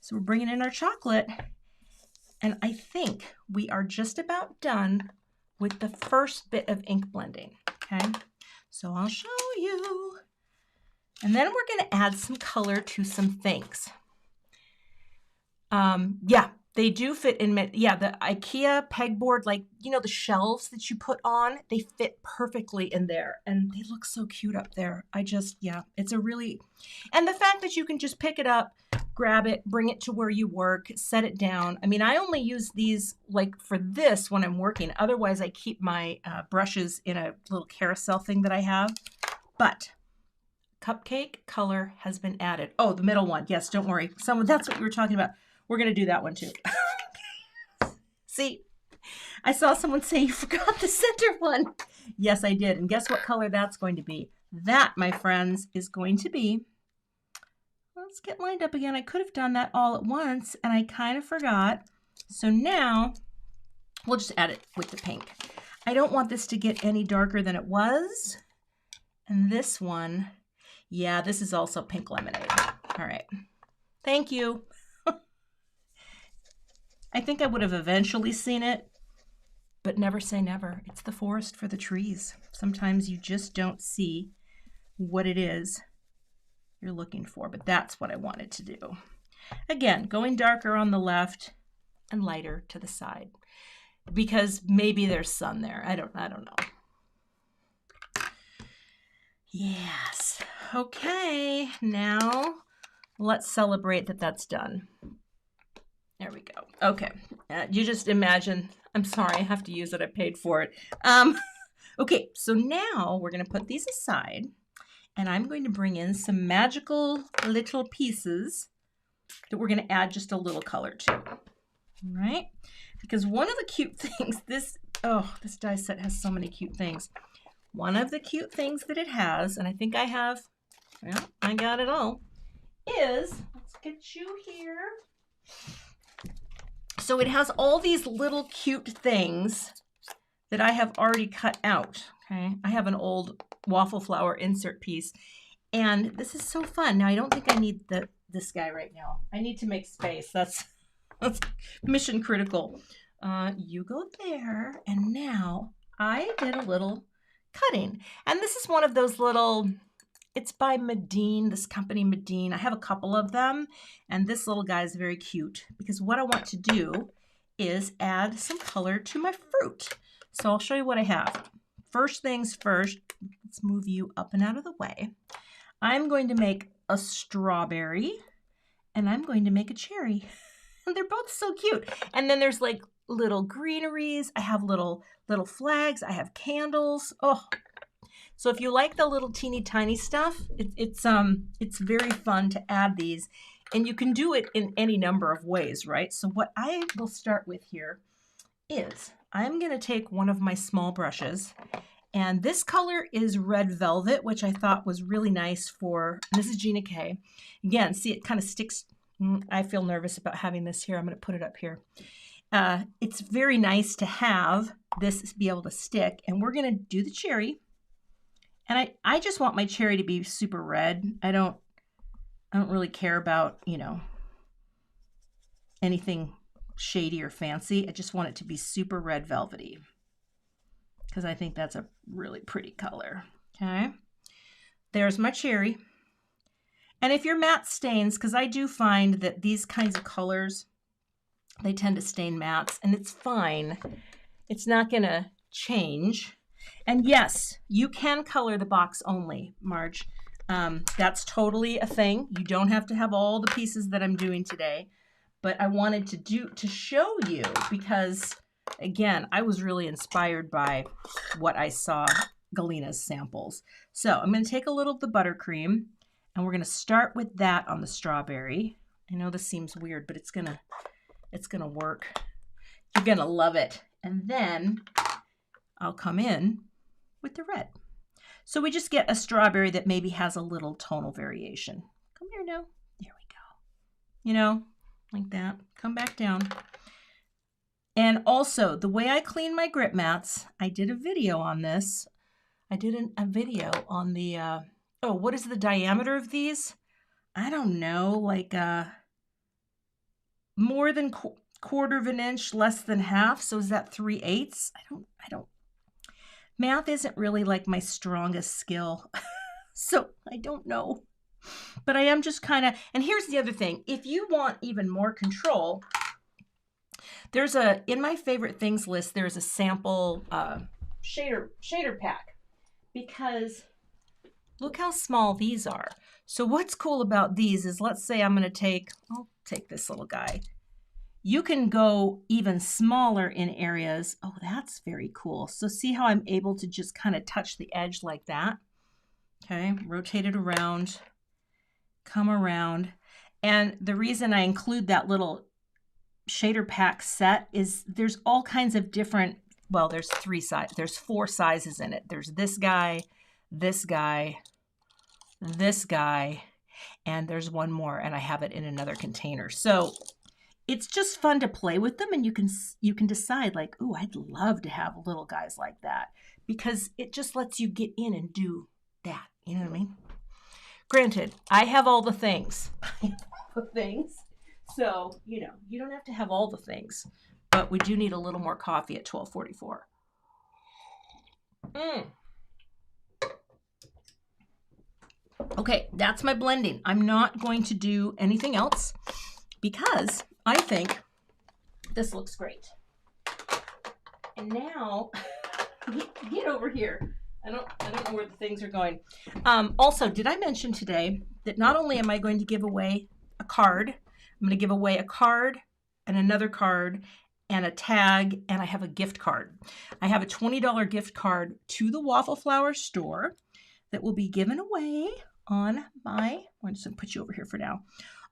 So we're bringing in our chocolate. And I think we are just about done with the first bit of ink blending, okay? So I'll show you. And then we're gonna add some color to some things. Yeah, they do fit in, yeah, the IKEA pegboard, like, you know, the shelves that you put on, they fit perfectly in there. And they look so cute up there. Yeah, it's a really, and the fact that you can just pick it up, grab it, bring it to where you work, set it down. I mean, I only use these like for this when I'm working. Otherwise, I keep my brushes in a little carousel thing that I have. But cupcake color has been added. Oh, the middle one. Yes, don't worry. That's what we were talking about. We're going to do that one too. See, I saw someone say you forgot the center one. Yes, I did. And guess what color that's going to be? That, my friends, is going to be, let's get lined up again. I could have done that all at once and I kind of forgot. So now we'll just add it with the pink. I don't want this to get any darker than it was. And this one, yeah, this is also pink lemonade. All right. Thank you. I think I would have eventually seen it, but never say never. It's the forest for the trees. Sometimes you just don't see what it is you're looking for, but that's what I wanted to do. Again, going darker on the left and lighter to the side, because maybe there's sun there. I don't know. Yes. Okay, now let's celebrate that that's done. There we go. Okay, you just imagine. I'm sorry, I have to use it. I paid for it. Okay, so now we're going to put these aside, and I'm going to bring in some magical little pieces that we're going to add just a little color to. All right? Because one of the cute things, this die set has so many cute things. One of the cute things that it has, and I think I have, well, I got it all, is, let's get you here. So it has all these little cute things that I have already cut out, okay? I have an old waffle flower insert piece, and this is so fun. Now, I don't think I need this guy right now. I need to make space. That's mission critical. You go there, and now I did a little cutting. And this is one of those little, it's by Medine, this company Medine. I have a couple of them, and this little guy is very cute because what I want to do is add some color to my fruit. So I'll show you what I have. First things first, let's move you up and out of the way. I'm going to make a strawberry, and I'm going to make a cherry. And they're both so cute. And then there's like little greeneries. I have little flags. I have candles. Oh, so if you like the little teeny tiny stuff, it's very fun to add these, and you can do it in any number of ways, right? So what I will start with here is I'm going to take one of my small brushes, and this color is Red Velvet, which I thought was really nice for, this is Gina K. Again, see, it kind of sticks. I feel nervous about having this here. I'm going to put it up here. It's very nice to have this be able to stick, and we're going to do the cherry. And I just want my cherry to be super red. I don't really care about, you know, anything shady or fancy. I just want it to be super red velvety because I think that's a really pretty color. Okay. There's my cherry. And if your matte stains, because I do find that these kinds of colors, they tend to stain mattes, and it's fine. It's not going to change. And yes, you can color the box only, Marge. That's totally a thing. You don't have to have all the pieces that I'm doing today, but I wanted to show you because, again, I was really inspired by what I saw Galena's samples. So I'm going to take a little of the buttercream, and we're going to start with that on the strawberry. I know this seems weird, but it's gonna work. You're gonna love it. And then I'll come in with the red. So we just get a strawberry that maybe has a little tonal variation. Come here now. There we go. You know, like that. Come back down. And also, the way I clean my grip mats, I did a video on this. I did a video on the, oh, what is the diameter of these? I don't know, like more than quarter of an inch, less than half. So is that 3/8? I don't. Math isn't really like my strongest skill. So I don't know. But I am just kind of, and here's the other thing. If you want even more control, there's in my favorite things list, there's a sample shader pack, because look how small these are. So what's cool about these is, let's say I'll take this little guy. You can go even smaller in areas. Oh, that's very cool. So see how I'm able to just kind of touch the edge like that? Okay, rotate it around, come around. And the reason I include that little shader pack set is there's all kinds of different, well, there's 4 sizes in it. There's this guy, this guy, this guy, and there's one more, and I have it in another container. So it's just fun to play with them, and you can decide like, oh, I'd love to have little guys like that, because it just lets you get in and do that. You know what I mean? Granted, I have all the things. So, you know, you don't have to have all the things, but we do need a little more coffee at 12:44. Okay, that's my blending. I'm not going to do anything else because I think this looks great. And now, get over here. I don't know where the things are going. Also, did I mention today that not only am I going to give away a card, I'm going to give away a card and another card and a tag, and I have a gift card. I have a $20 gift card to the Waffle Flower store that will be given away on my, I'm just going to put you over here for now,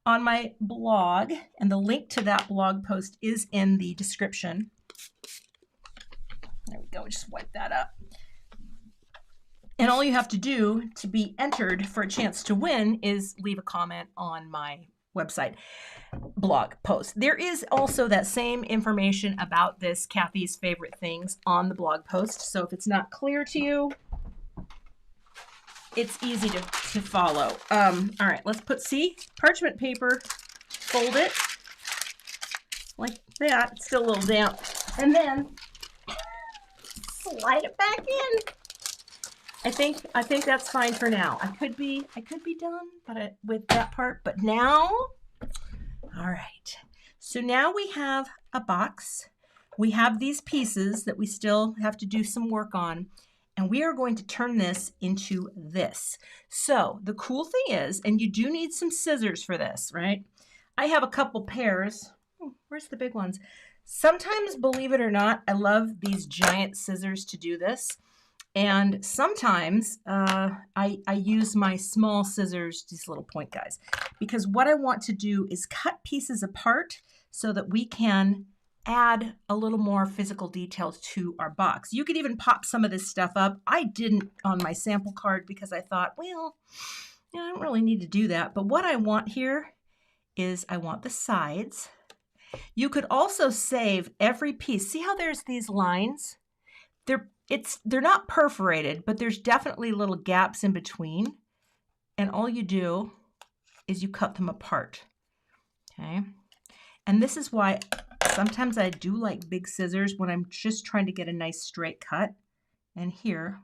on my blog, and the link to that blog post is in the description. There we go, just wipe that up. And all you have to do to be entered for a chance to win is leave a comment on my website blog post. There is also that same information about this Cathy's favorite things on the blog post. So if it's not clear to you, it's easy to follow. All right, let's put, see, parchment paper, fold it like that. It's still a little damp. And then slide it back in. I think that's fine for now. I could be done, but with that part. But now, all right. So now we have a box. We have these pieces that we still have to do some work on, and we are going to turn this into this. So the cool thing is, and you do need some scissors for this, right? I have a couple pairs. Oh, where's the big ones? Sometimes, believe it or not, I love these giant scissors to do this. And sometimes I use my small scissors, these little point guys, because what I want to do is cut pieces apart so that we can add a little more physical details to our box. You could even pop some of this stuff up. I didn't on my sample card because I thought, well, I don't really need to do that. But what I want here is I want the sides. You could also save every piece. See how there's these lines? They're not perforated, but there's definitely little gaps in between. And all you do is you cut them apart. Okay. And this is why sometimes I do like big scissors when I'm just trying to get a nice straight cut. And here,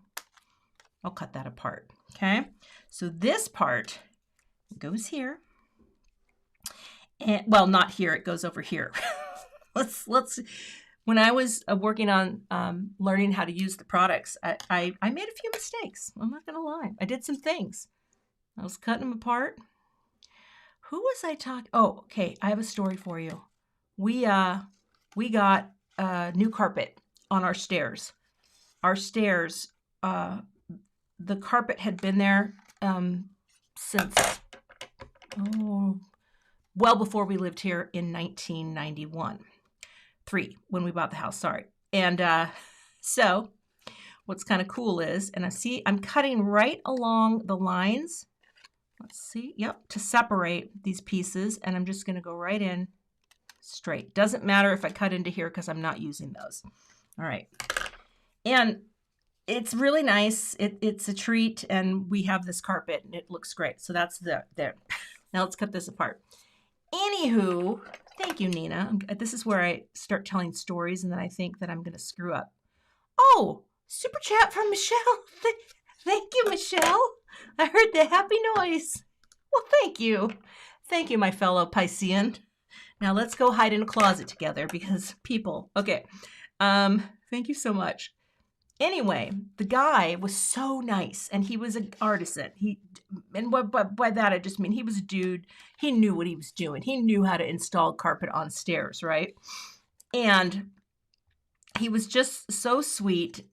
I'll cut that apart. Okay. So this part goes here. And well, not here, it goes over here. When I was working on learning how to use the products, I made a few mistakes. I'm not going to lie. I did some things. I was cutting them apart. Who was I talking? Oh, okay. I have a story for you. We got new carpet on our stairs. Our stairs, the carpet had been there since, well before we lived here in 1991. When we bought the house, sorry. And so what's kind of cool is, and I see I'm cutting right along the lines. Let's see, yep, to separate these pieces. And I'm just going to go right in straight. Doesn't matter if I cut into here because I'm not using those. All right. And it's really nice. It's a treat. And we have this carpet and it looks great. So that's there. Now let's cut this apart. Anywho, thank you, Nina. This is where I start telling stories and then I think that I'm going to screw up. Oh, super chat from Michelle. Thank you, Michelle. I heard the happy noise. Well, thank you. Thank you, my fellow Piscean. Now let's go hide in a closet together because people. Okay. Thank you so much. Anyway, the guy was so nice and he was an artisan. And by that I just mean he was a dude. He knew what he was doing. He knew how to install carpet on stairs, right? And he was just so sweet.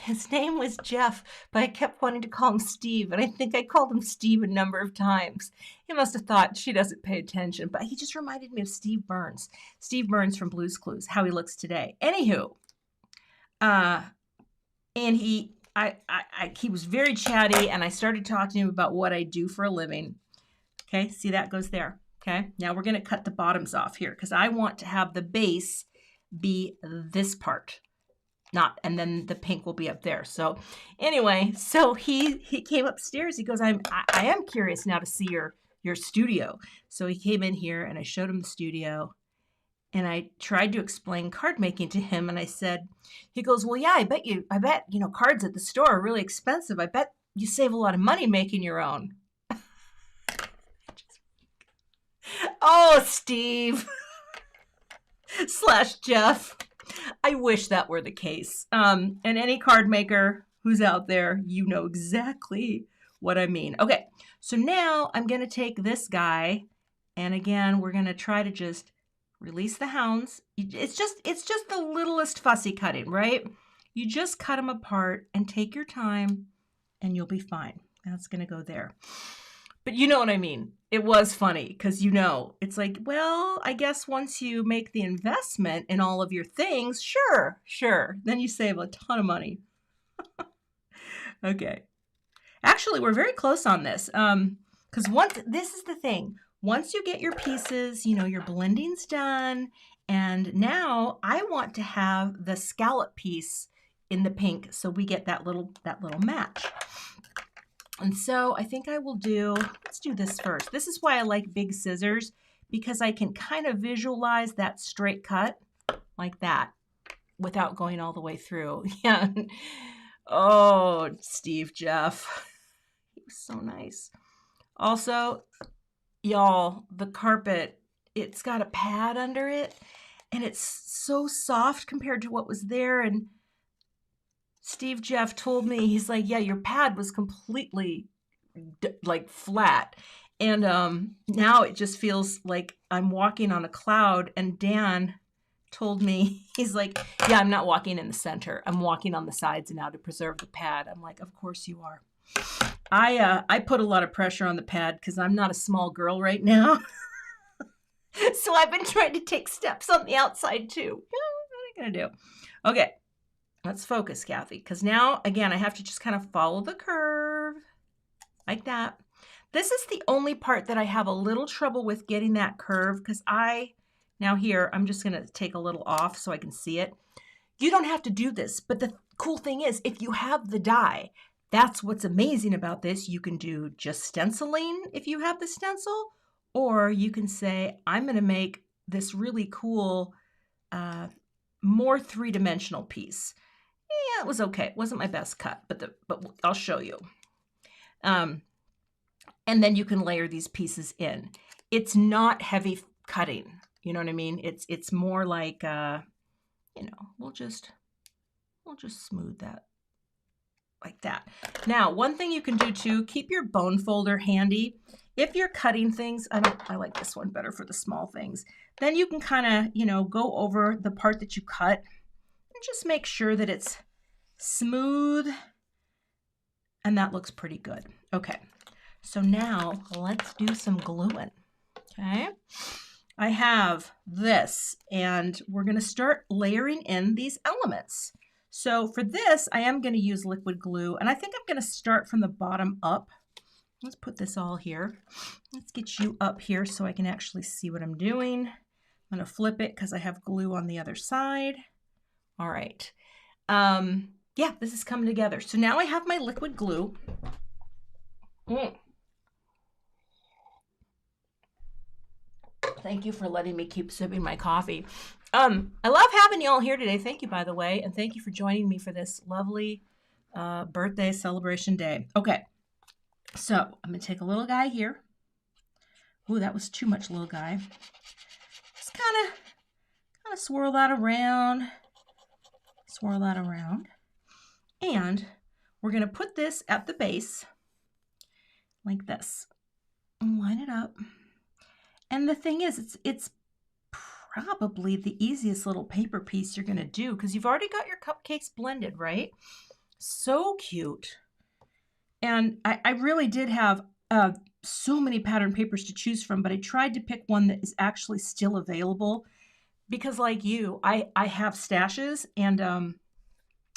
His name was Jeff, but I kept wanting to call him Steve, and I think I called him Steve a number of times. He must have thought she doesn't pay attention, but he just reminded me of Steve Burns. Steve Burns from Blue's Clues, how he looks today. Anywho, and he was very chatty, and I started talking to him about what I do for a living. Okay, see that goes there. Okay, now we're going to cut the bottoms off here because I want to have the base be this part. And then the pink will be up there. So anyway, so he came upstairs. He goes, I am curious now to see your your studio. So he came in here and I showed him the studio and I tried to explain card making to him. And I said, he goes, well, yeah, I bet, you know, cards at the store are really expensive. I bet you save a lot of money making your own. Oh, Steve / Jeff. I wish that were the case. And any card maker who's out there, you know exactly what I mean. Okay, so now I'm going to take this guy, and again, we're going to try to just release the hounds. It's just the littlest fussy cutting, right? You just cut them apart and take your time, and you'll be fine. That's going to go there. But you know what I mean. It was funny because, you know, it's like, well, I guess once you make the investment in all of your things, sure. Then you save a ton of money. Okay. Actually, we're very close on this. Because this is the thing. Once you get your pieces, you know, your blending's done. And now I want to have the scallop piece in the pink. So we get that little match. And so I think I will let's do this first. This is why I like big scissors, because I can kind of visualize that straight cut like that without going all the way through. Yeah. Oh, Steve Jeff. He was so nice. Also, y'all, the carpet, it's got a pad under it and it's so soft compared to what was there. And Steve Jeff told me, he's like, yeah, your pad was completely like flat. And now it just feels like I'm walking on a cloud. And Dan told me, he's like, yeah, I'm not walking in the center. I'm walking on the sides now to preserve the pad. I'm like, of course you are. I put a lot of pressure on the pad because I'm not a small girl right now. So I've been trying to take steps on the outside too. What am I going to do? Okay. Let's focus, Cathy, because now, again, I have to just kind of follow the curve like that. This is the only part that I have a little trouble with getting that curve because now here, I'm just going to take a little off so I can see it. You don't have to do this, but the cool thing is if you have the die, that's what's amazing about this. You can do just stenciling if you have the stencil, or you can say, I'm going to make this really cool, more three-dimensional piece. Yeah, it was okay. It wasn't my best cut, but I'll show you. And then you can layer these pieces in. It's not heavy cutting. You know what I mean? It's more like, you know, we'll just smooth that like that. Now, one thing you can do too, keep your bone folder handy. If you're cutting things, I like this one better for the small things. Then you can kind of, you know, go over the part that you cut. Just make sure that it's smooth and that looks pretty good. Okay, so now let's do some gluing. Okay, I have this and we're going to start layering in these elements. So for this, I am going to use liquid glue and I think I'm going to start from the bottom up. Let's put this all here. Let's get you up here so I can actually see what I'm doing. I'm going to flip it because I have glue on the other side. All right. Yeah, this is coming together. So now I have my liquid glue. Thank you for letting me keep sipping my coffee. I love having you all here today. Thank you, by the way. And thank you for joining me for this lovely birthday celebration day. Okay. So I'm going to take a little guy here. Ooh, that was too much little guy. Just kind of swirl that around. Swirl that around. And we're going to put this at the base like this. And line it up. And the thing is, it's probably the easiest little paper piece you're going to do because you've already got your cupcakes blended, right? So cute. And I really did have so many pattern papers to choose from, but I tried to pick one that is actually still available because like you, I have stashes and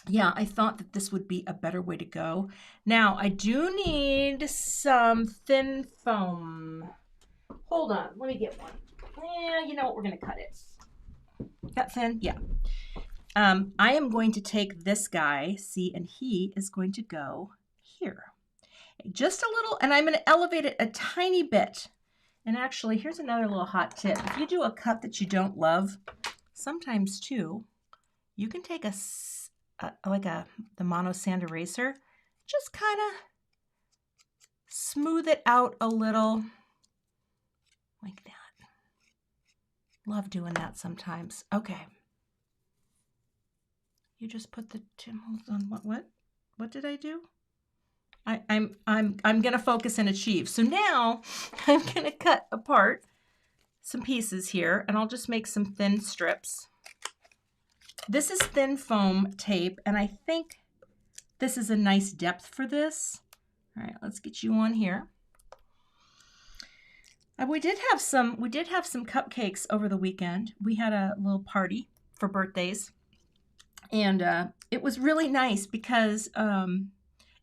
yeah, I thought that this would be a better way to go. Now, I do need some thin foam. Hold on, let me get one. Yeah, you know what, we're going to cut it. That thin? Yeah. I am going to take this guy, see, and he is going to go here. Just a little, and I'm going to elevate it a tiny bit And actually, here's another little hot tip. If you do a cut that you don't love, sometimes too, you can take the Mono Sand eraser, just kind of smooth it out a little like that. Love doing that sometimes. Okay. You just put the hold on. What did I do? I'm gonna focus and achieve. So now I'm gonna cut apart some pieces here, and I'll just make some thin strips. This is thin foam tape, and I think this is a nice depth for this. All right, let's get you on here. We did have some cupcakes over the weekend. We had a little party for birthdays, and it was really nice because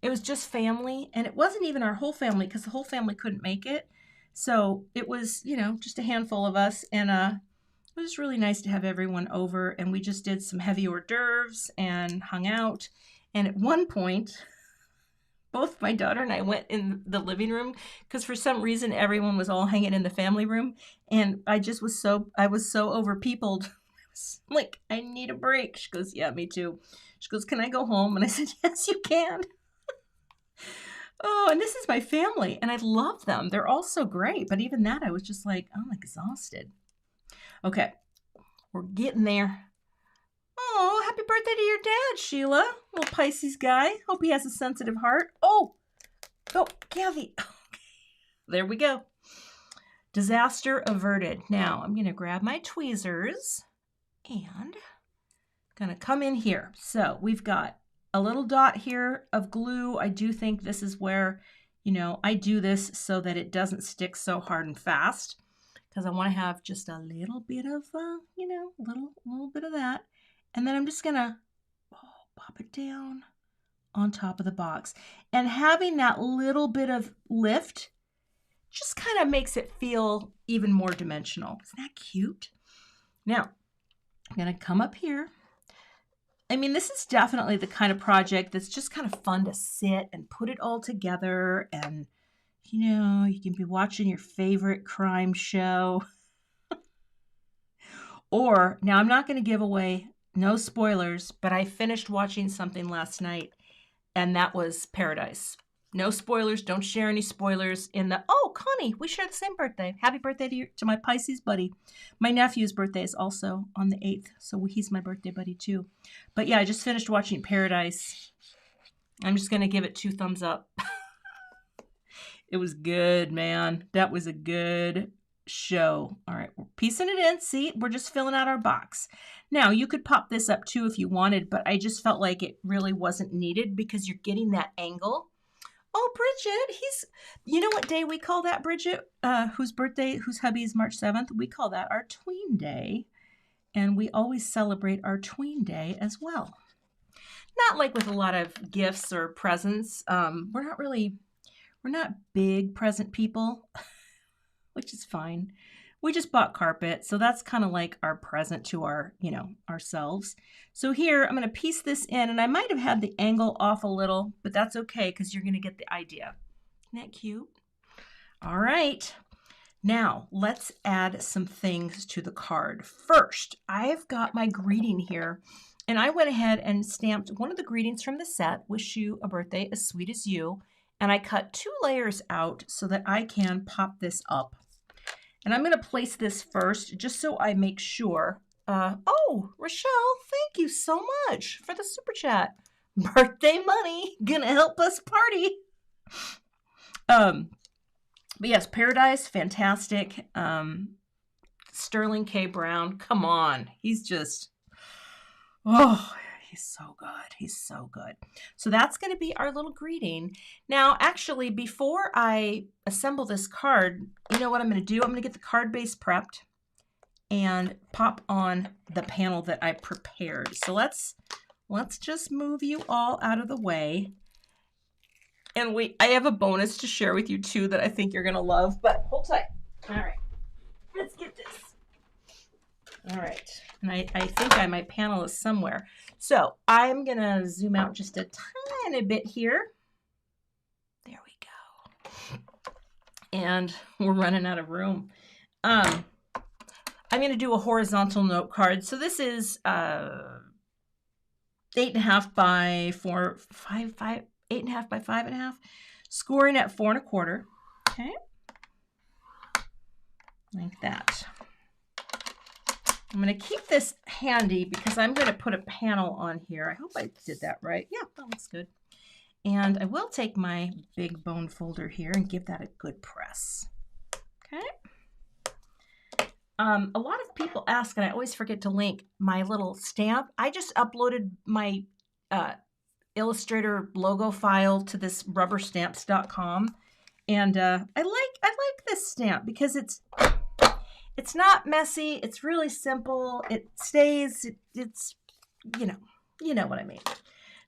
it was just family, and it wasn't even our whole family because the whole family couldn't make it. So it was, you know, just a handful of us, and it was really nice to have everyone over, and we just did some heavy hors d'oeuvres and hung out. And at one point, both my daughter and I went in the living room because for some reason everyone was all hanging in the family room, and I was so overpeopled. Like, I need a break. She goes, yeah, me too. She goes, can I go home? And I said, yes, you can. Oh, and this is my family, and I love them. They're all so great. But even that, I was just like, I'm exhausted. Okay, we're getting there. Oh, happy birthday to your dad, Sheila. Little Pisces guy. Hope he has a sensitive heart. Oh, Cathy. There we go. Disaster averted. Now, I'm going to grab my tweezers and going to come in here. So we've got a little dot here of glue. I do think this is where, you know, I do this so that it doesn't stick so hard and fast, because I want to have just a little bit of, you know, a little bit of that. And then I'm just going to pop it down on top of the box. And having that little bit of lift just kind of makes it feel even more dimensional. Isn't that cute? Now, I'm going to come up here. I mean, this is definitely the kind of project that's just kind of fun to sit and put it all together. And, you know, you can be watching your favorite crime show. Or, now I'm not going to give away, no spoilers, but I finished watching something last night, and that was Paradise. No spoilers. Don't share any spoilers in the... Oh, Connie, we share the same birthday. Happy birthday to my Pisces buddy. My nephew's birthday is also on the 8th, so he's my birthday buddy too. But yeah, I just finished watching Paradise. I'm just going to give it 2 thumbs up. It was good, man. That was a good show. All right, we're piecing it in. See, we're just filling out our box. Now, you could pop this up too if you wanted, but I just felt like it really wasn't needed because you're getting that angle. Oh, Bridget, you know what day we call that, Bridget? Whose hubby is March 7th? We call that our tween day. And we always celebrate our tween day as well. Not like with a lot of gifts or presents. We're not big present people, which is fine. We just bought carpet, so that's kind of like our present to our, you know, ourselves. So here, I'm going to piece this in, and I might have had the angle off a little, but that's okay because you're going to get the idea. Isn't that cute? All right. Now, let's add some things to the card. First, I've got my greeting here, and I went ahead and stamped one of the greetings from the set, Wish You a Birthday as Sweet as You, and I cut 2 layers out so that I can pop this up. And I'm going to place this first just so I make sure. Oh, Rochelle, thank you so much for the super chat. Birthday money, gonna help us party. But yes, Paradise, fantastic. Sterling K. Brown, come on. He's just, oh, he's so good. He's so good. So that's going to be our little greeting. Now, actually, before I assemble this card, you know what I'm going to do? I'm going to get the card base prepped and pop on the panel that I prepared. So let's just move you all out of the way. And I have a bonus to share with you too that I think you're going to love, but hold tight. All right, let's get this. All right, and I think my panel is somewhere. So I'm going to zoom out just a tiny bit here. There we go. and we're running out of room. I'm going to do a horizontal note card. So this is 8.5 by 4, 5, 8.5 by 5.5, scoring at 4 1/4. Okay, like that. I'm going to keep this handy because I'm going to put a panel on here. I hope I did that right. Yeah, that looks good. And I will take my big bone folder here and give that a good press. Okay. A lot of people ask, and I always forget to link my little stamp. I just uploaded my Illustrator logo file to this rubberstamps.com, and I like this stamp because it's not messy. It's really simple. It stays. It's you know what I mean.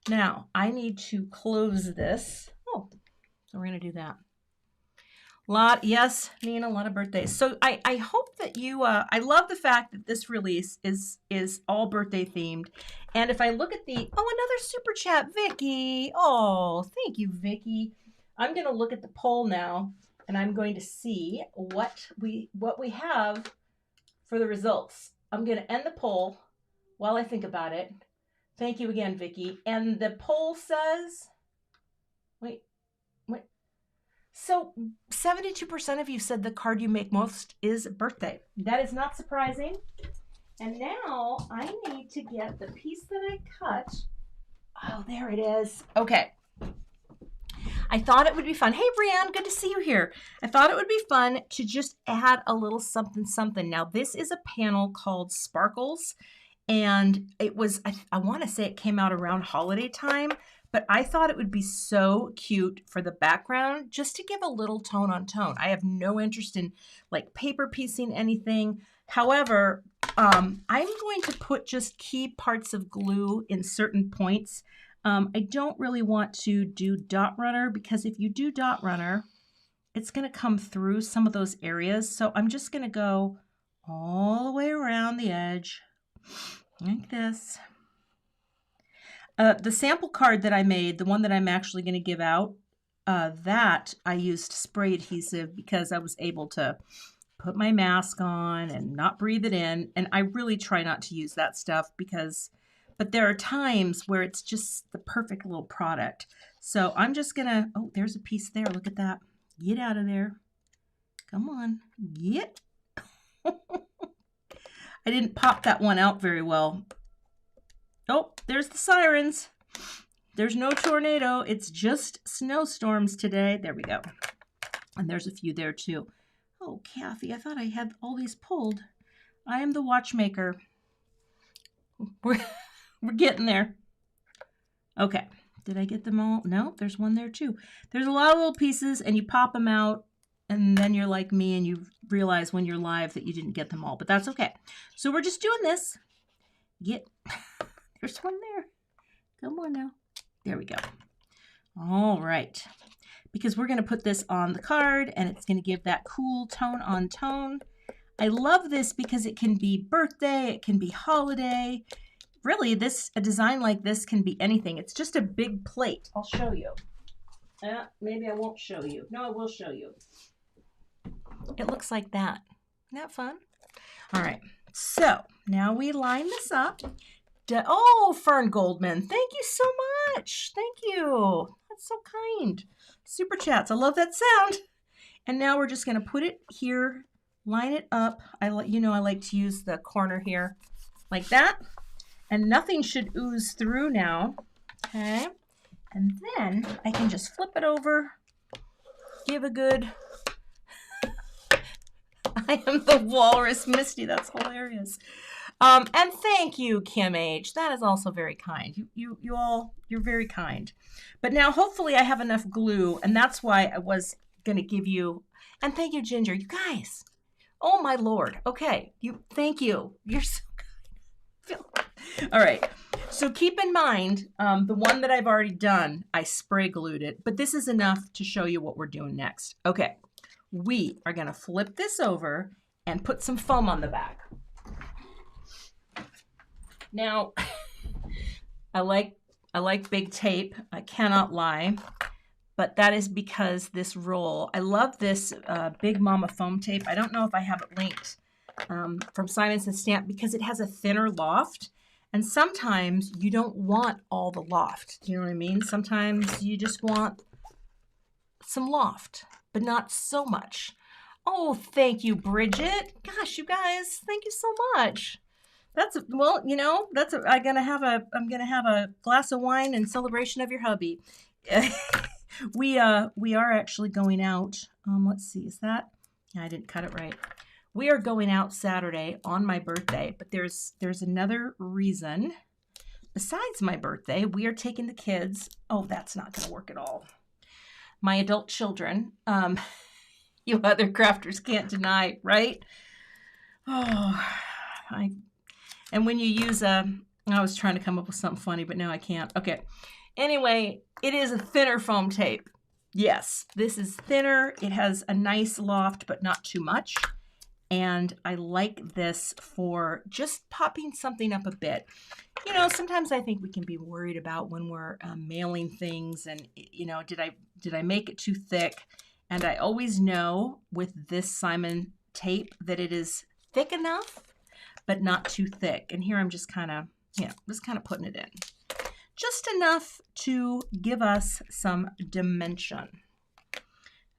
Now I need to close this. Oh, so we're gonna do that. Yes, Nina, a lot of birthdays. So I hope that you, I love the fact that this release is all birthday themed. And if I look at another super chat, Vicky. Oh, thank you, Vicky. I'm going to look at the poll now, and I'm going to see what we have for the results. I'm going to end the poll while I think about it. Thank you again, Vicky. And the poll says, wait. So 72% of you said the card you make most is birthday. That is not surprising. And now I need to get the piece that I cut. Oh, there it is. Okay. I thought it would be fun. Hey, Brianne, good to see you here. I thought it would be fun to just add a little something, something. Now, this is a panel called Sparkles. And it was, I want to say it came out around holiday time. But I thought it would be so cute for the background just to give a little tone on tone. I have no interest in like paper piecing anything. However, I'm going to put just key parts of glue in certain points. I don't really want to do dot runner because if you do dot runner, it's going to come through some of those areas. So I'm just going to go all the way around the edge like this. The sample card that I made, the one that I'm actually going to give out, that I used spray adhesive because I was able to put my mask on and not breathe it in. And I really try not to use that stuff but there are times where it's just the perfect little product. So I'm just going to, oh, there's a piece there. Look at that. Get out of there. Come on. Get. I didn't pop that one out very well. Oh, there's the sirens. There's no tornado. It's just snowstorms today. There we go. And there's a few there too. Oh, Kathy, I thought I had all these pulled. I am the watchmaker. We're getting there. Okay. Did I get them all? No, there's one there too. There's a lot of little pieces and you pop them out and then you're like me and you realize when you're live that you didn't get them all, but that's okay. So we're just doing this. There's one there. Come on now. There we go. All right. Because we're going to put this on the card and it's going to give that cool tone on tone. I love this because it can be birthday, it can be holiday. Really, a design like this can be anything. It's just a big plate. I'll show you. Maybe I won't show you. No, I will show you. It looks like that. Isn't that fun? All right. So now we line this up. Oh, Fern Goldman, thank you so much. Thank you. That's so kind. Super chats. I love that sound. And now we're just going to put it here, line it up. I like to use the corner here like that. And nothing should ooze through now. Okay. And then I can just flip it over, give a good... I am the walrus Misty. That's hilarious. And thank you, Kim H. That is also very kind. You're very kind. But now hopefully I have enough glue, and that's why I was going to give you, and thank you, Ginger. You guys, oh my Lord. Okay, thank you. You're so kind. All right. So keep in mind, the one that I've already done, I spray glued it, but this is enough to show you what we're doing next. Okay. We are going to flip this over and put some foam on the back. Now, I like big tape. I cannot lie. but that is because this roll, I love this Big Mama foam tape. I don't know if I have it linked from Simons & Stamp because it has a thinner loft. And sometimes you don't want all the loft. Do you know what I mean? Sometimes you just want some loft, but not so much. Oh, thank you, Bridget. Gosh, you guys, thank you so much. That's well, you know, I'm gonna have a glass of wine in celebration of your hubby. We are actually going out. Let's see, is that? Yeah, I didn't cut it right. We are going out Saturday on my birthday, but there's another reason. Besides my birthday, we are taking the kids. Oh, that's not going to work at all. My adult children. You other crafters can't deny, right? Oh, and when you use I was trying to come up with something funny, but now I can't. Okay. Anyway, it is a thinner foam tape. Yes, this is thinner. It has a nice loft, but not too much. And I like this for just popping something up a bit. You know, sometimes I think we can be worried about when we're mailing things and, you know, did I make it too thick? And I always know with this Simon tape that it is thick enough, but not too thick. And here I'm just kind of, you know, putting it in. Just enough to give us some dimension.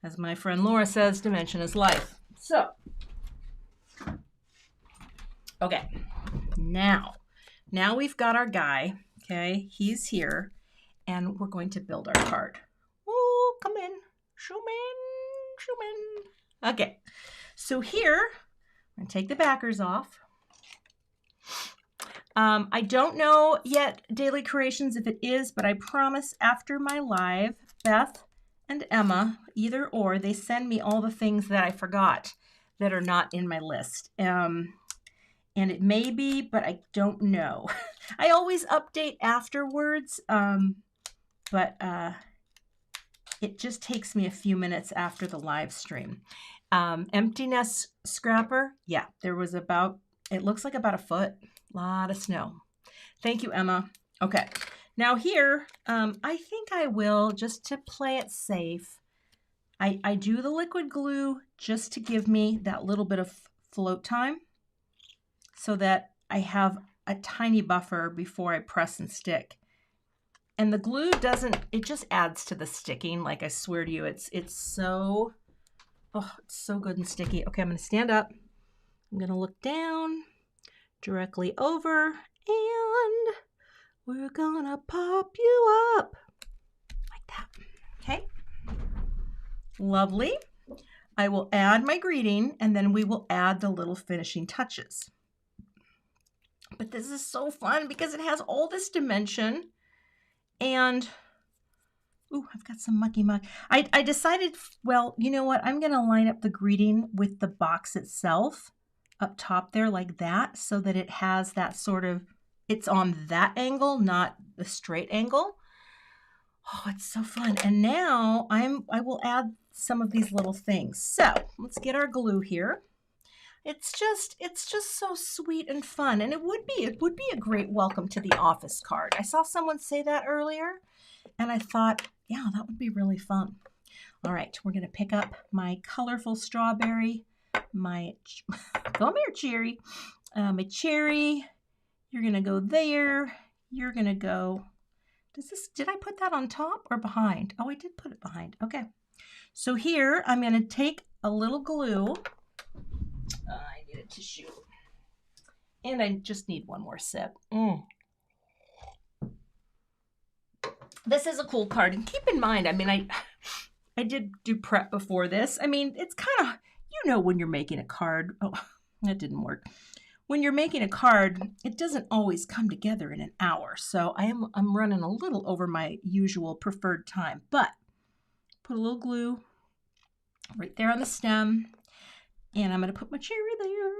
As my friend Laura says, dimension is life. So, okay, now we've got our guy, okay? He's here, and we're going to build our card. Oh, come in, show in. Okay, so here, I'm gonna take the backers off. I don't know yet, Daily Creations, if it is, but I promise after my live, Beth and Emma, either or, they send me all the things that I forgot that are not in my list. And it may be, but I don't know. I always update afterwards, but it just takes me a few minutes after the live stream. Empty nest scrapper, yeah, there was about, it looks like about a foot. Lot of snow. Thank you, Emma. Okay, now here, I think I will, just to play it safe, I do the liquid glue just to give me that little bit of float time so that I have a tiny buffer before I press and stick. And the glue doesn't, it just adds to the sticking. Like I swear to you, it's so, oh, it's so good and sticky. Okay, I'm going to stand up. I'm going to look down. Directly over, and we're gonna pop you up like that. Okay, lovely. I will add my greeting, and then we will add the little finishing touches. But this is so fun because it has all this dimension, and ooh, I've got some mucky muck. I decided, well, you know what? I'm gonna line up the greeting with the box itself up top there like that, so that it has that sort of, it's on that angle, not the straight angle. Oh, it's so fun. And now I will add some of these little things. So let's get our glue here. It's just so sweet and fun. And it would be a great welcome to the office card. I saw someone say that earlier, and I thought, yeah, that would be really fun. All right, we're gonna pick up my colorful strawberry, my, come here, cherry, my cherry, you're going to go there, you're going to go, did I put that on top or behind? Oh, I did put it behind. Okay. So here, I'm going to take a little glue. I need a tissue. And I just need one more sip. This is a cool card. And keep in mind, I mean, I did do prep before this. I mean, it's kind of, you know, when you're making a card, oh, that didn't work. When you're making a card, it doesn't always come together in an hour. So I'm running a little over my usual preferred time, but put a little glue right there on the stem, and I'm going to put my cherry there.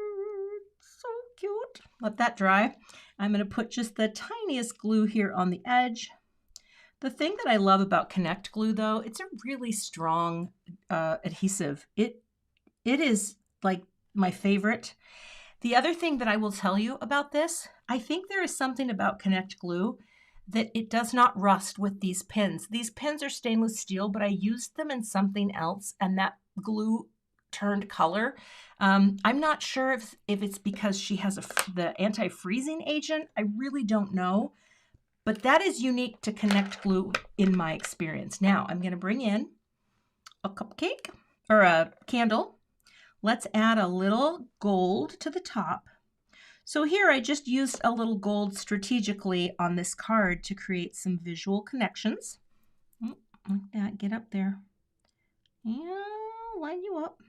So cute. Let that dry. I'm going to put just the tiniest glue here on the edge. The thing that I love about Connect Glue, though, it's a really strong adhesive. It is like my favorite. The other thing that I will tell you about this, I think there is something about Connect Glue that it does not rust with these pins. These pins are stainless steel, but I used them in something else and that glue turned color. I'm not sure if it's because she has the anti-freezing agent. I really don't know, but that is unique to Connect glue in my experience. Now I'm going to bring in a cupcake or a candle. Let's add a little gold to the top. So here I just used a little gold strategically on this card to create some visual connections. Like that, get up there. Yeah, line you up.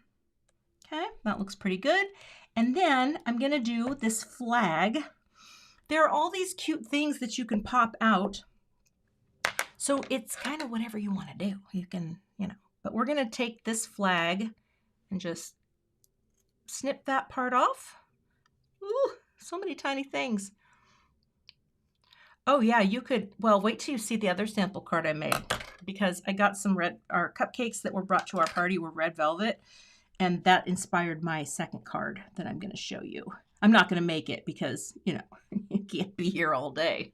Okay, that looks pretty good. And then I'm gonna do this flag. There are all these cute things that you can pop out. So it's kind of whatever you wanna do. You can, but we're gonna take this flag and just snip that part off. Ooh, so many tiny things. Oh yeah, you could, well, wait till you see the other sample card I made, because I got some our cupcakes that were brought to our party were red velvet, and that inspired my second card that I'm going to show you. I'm not going to make it because, you can't be here all day.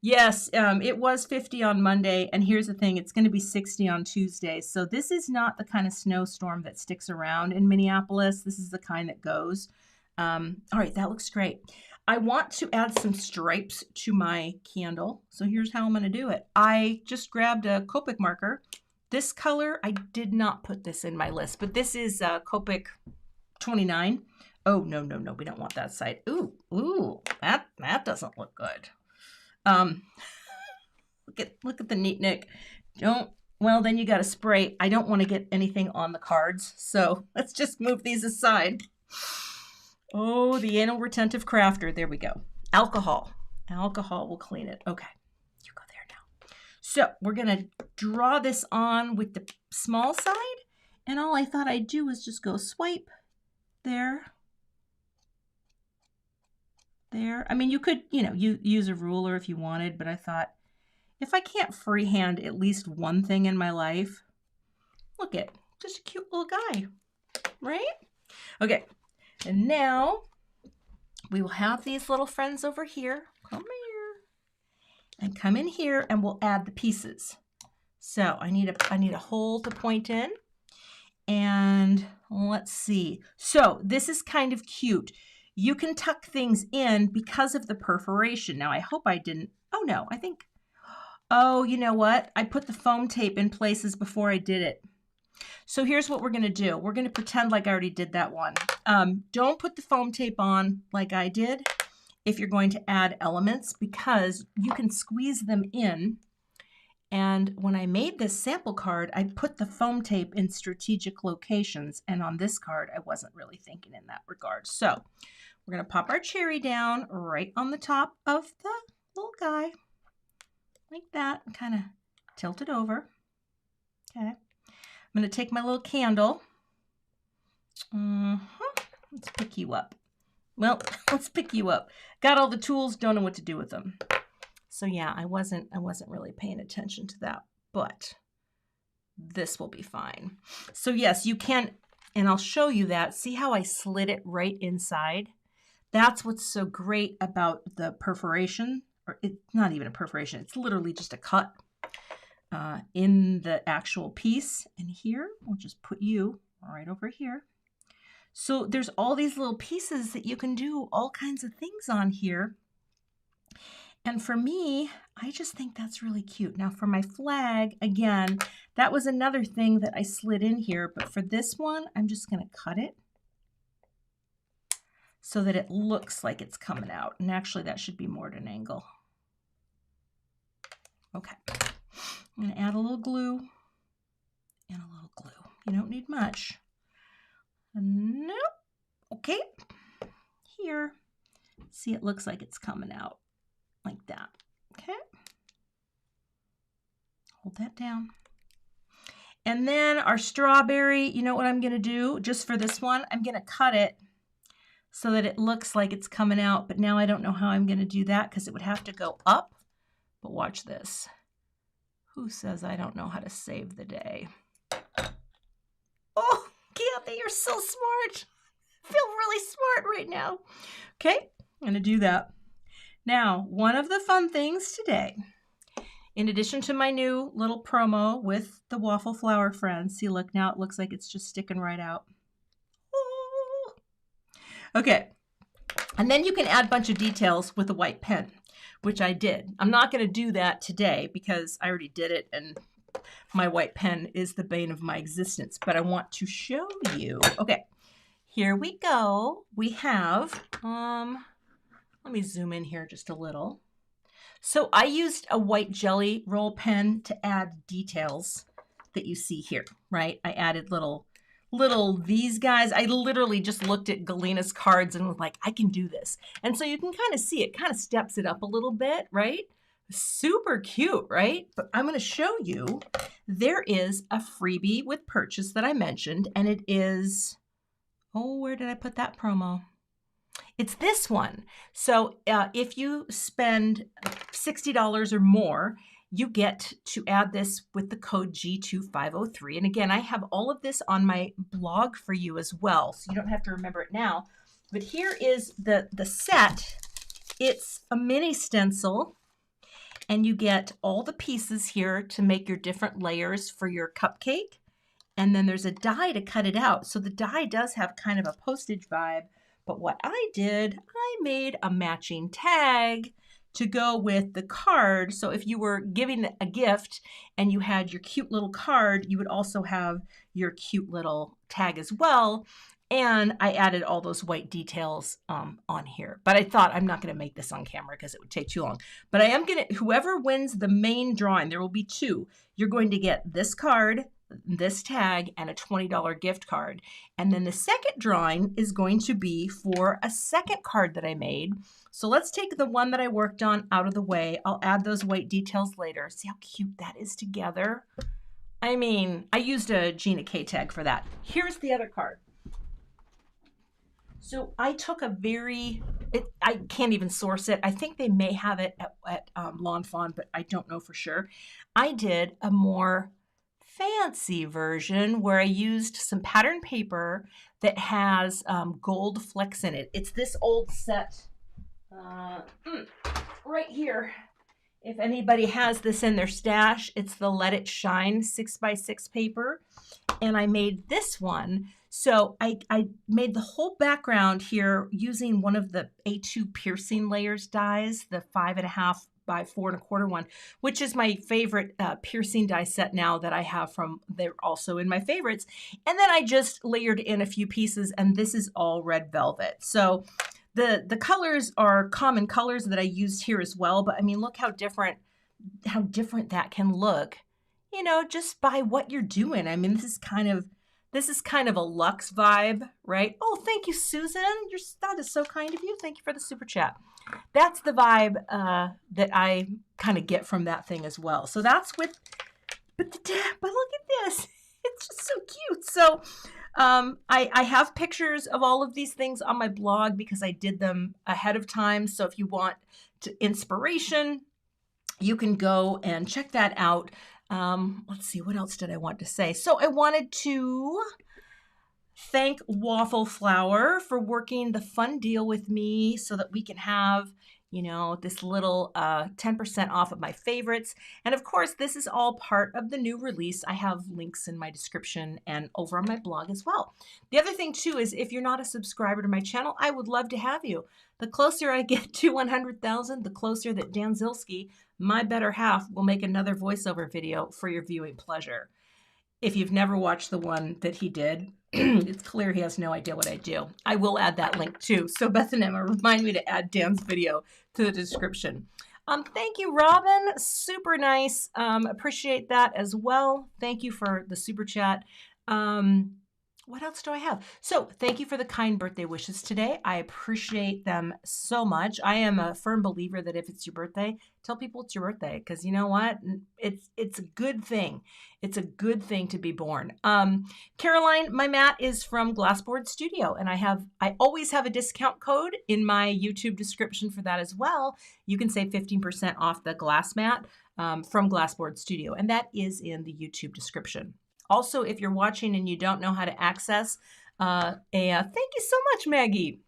Yes, it was 50 on Monday, and here's the thing, it's going to be 60 on Tuesday. So this is not the kind of snowstorm that sticks around in Minneapolis. This is the kind that goes. All right, that looks great. I want to add some stripes to my candle. So here's how I'm going to do it. I just grabbed a Copic marker. This color, I did not put this in my list, but this is Copic 29. Oh, no, we don't want that side. Ooh, that doesn't look good. Look at the neat nick. Well, then you got to spray. I don't want to get anything on the cards, so let's just move these aside. Oh, the anal retentive crafter. There we go. Alcohol will clean it. Okay, you go there now. So we're going to draw this on with the small side, and all I thought I'd do was just go swipe there. There. I mean, you could, you use a ruler if you wanted, but I thought if I can't freehand at least one thing in my life, look at just a cute little guy, right? Okay, and now we will have these little friends over here. Come here and come in here, and we'll add the pieces. So I need a hole to point in, and let's see. So this is kind of cute. You can tuck things in because of the perforation. Now, I hope I didn't. Oh, no, I think. Oh, you know what? I put the foam tape in places before I did it. So here's what we're going to do. We're going to pretend like I already did that one. Don't put the foam tape on like I did if you're going to add elements, because you can squeeze them in. And when I made this sample card, I put the foam tape in strategic locations. And on this card, I wasn't really thinking in that regard. So we're going to pop our cherry down right on the top of the little guy, like that, and kind of tilt it over. Okay. I'm going to take my little candle. Let's pick you up. Well, let's pick you up. Got all the tools, don't know what to do with them. So yeah, I wasn't really paying attention to that, but this will be fine. So yes, you can, and I'll show you that. See how I slid it right inside? That's what's so great about the perforation, or it's not even a perforation, it's literally just a cut in the actual piece. And here, we'll just put you right over here. So there's all these little pieces that you can do all kinds of things on here. And for me, I just think that's really cute. Now for my flag, again, that was another thing that I slid in here, but for this one, I'm just gonna cut it so that it looks like it's coming out. And actually that should be more at an angle. Okay, I'm gonna add a little glue and a little glue. You don't need much. Nope, okay. Here, see, it looks like it's coming out. Like that, okay? Hold that down. And then our strawberry, you know what I'm gonna do? Just for this one, I'm gonna cut it so that it looks like it's coming out, but now I don't know how I'm gonna do that because it would have to go up. But watch this. Who says I don't know how to save the day? Oh, Cathy, you're so smart. I feel really smart right now. Okay, I'm gonna do that. Now, one of the fun things today, in addition to my new little promo with the waffle flower friends, see, look, now it looks like it's just sticking right out. Ooh. Okay, and then you can add a bunch of details with a white pen, which I did. I'm not going to do that today because I already did it, and my white pen is the bane of my existence, but I want to show you. Okay, here we go. We have, let me zoom in here just a little. So I used a white jelly roll pen to add details that you see here, right? I added little these guys. I literally just looked at Galena's cards and was like, I can do this. And so you can kind of see it kind of steps it up a little bit, right? Super cute, right? But I'm going to show you, there is a freebie with purchase that I mentioned, and it is, oh, where did I put that promo? It's this one. So if you spend $60 or more, you get to add this with the code G2503. And again, I have all of this on my blog for you as well, so you don't have to remember it now. But here is the set. It's a mini stencil, and you get all the pieces here to make your different layers for your cupcake. And then there's a die to cut it out. So the die does have kind of a postage vibe. But what I did, I made a matching tag to go with the card. So if you were giving a gift and you had your cute little card, you would also have your cute little tag as well. And I added all those white details on here. But I thought I'm not going to make this on camera because it would take too long. But I am going to, whoever wins the main drawing, there will be two. You're going to get this card, this tag, and a $20 gift card. And then the second drawing is going to be for a second card that I made. So let's take the one that I worked on out of the way. I'll add those white details later. See how cute that is together? I mean, I used a Gina K tag for that. Here's the other card. So I took a I can't even source it. I think they may have it at Lawn Fawn, but I don't know for sure. I did a more fancy version where I used some pattern paper that has gold flecks in it. It's this old set right here. If anybody has this in their stash, it's the Let It Shine 6x6 paper. And I made this one. So I made the whole background here using one of the A2 piercing layers dies, the 5.5 by 4.25 one, which is my favorite piercing die set now that I have from, they're also in my favorites. And then I just layered in a few pieces, and this is all red velvet. So the colors are common colors that I used here as well, but I mean, look how different that can look, you know, just by what you're doing. I mean, this is kind of a luxe vibe, right? Oh, thank you, Susan. That is so kind of you. Thank you for the super chat. That's the vibe that I kind of get from that thing as well. So that's with, but look at this. It's just so cute. So I have pictures of all of these things on my blog because I did them ahead of time. So if you want inspiration, you can go and check that out. Let's see, what else did I want to say? So I wanted to thank Waffle Flower for working the fun deal with me so that we can have, you know, this little 10% off of my favorites. And of course, this is all part of the new release. I have links in my description and over on my blog as well. The other thing too is if you're not a subscriber to my channel, I would love to have you. The closer I get to 100,000, the closer that Dan Zilski, my better half, will make another voiceover video for your viewing pleasure. If you've never watched the one that he did, it's clear he has no idea what I do. I will add that link too. So Beth and Emma, remind me to add Dan's video to the description. Thank you, Robin. Super nice. Appreciate that as well. Thank you for the super chat. What else do I have? So thank you for the kind birthday wishes today. I appreciate them so much. I am a firm believer that if it's your birthday, tell people it's your birthday, because you know what? It's a good thing. It's a good thing to be born. Caroline, my mat is from Glassboard Studio, and I always have a discount code in my YouTube description for that as well. You can save 15% off the glass mat from Glassboard Studio, and that is in the YouTube description. Also, if you're watching and you don't know how to access thank you so much, Maggie.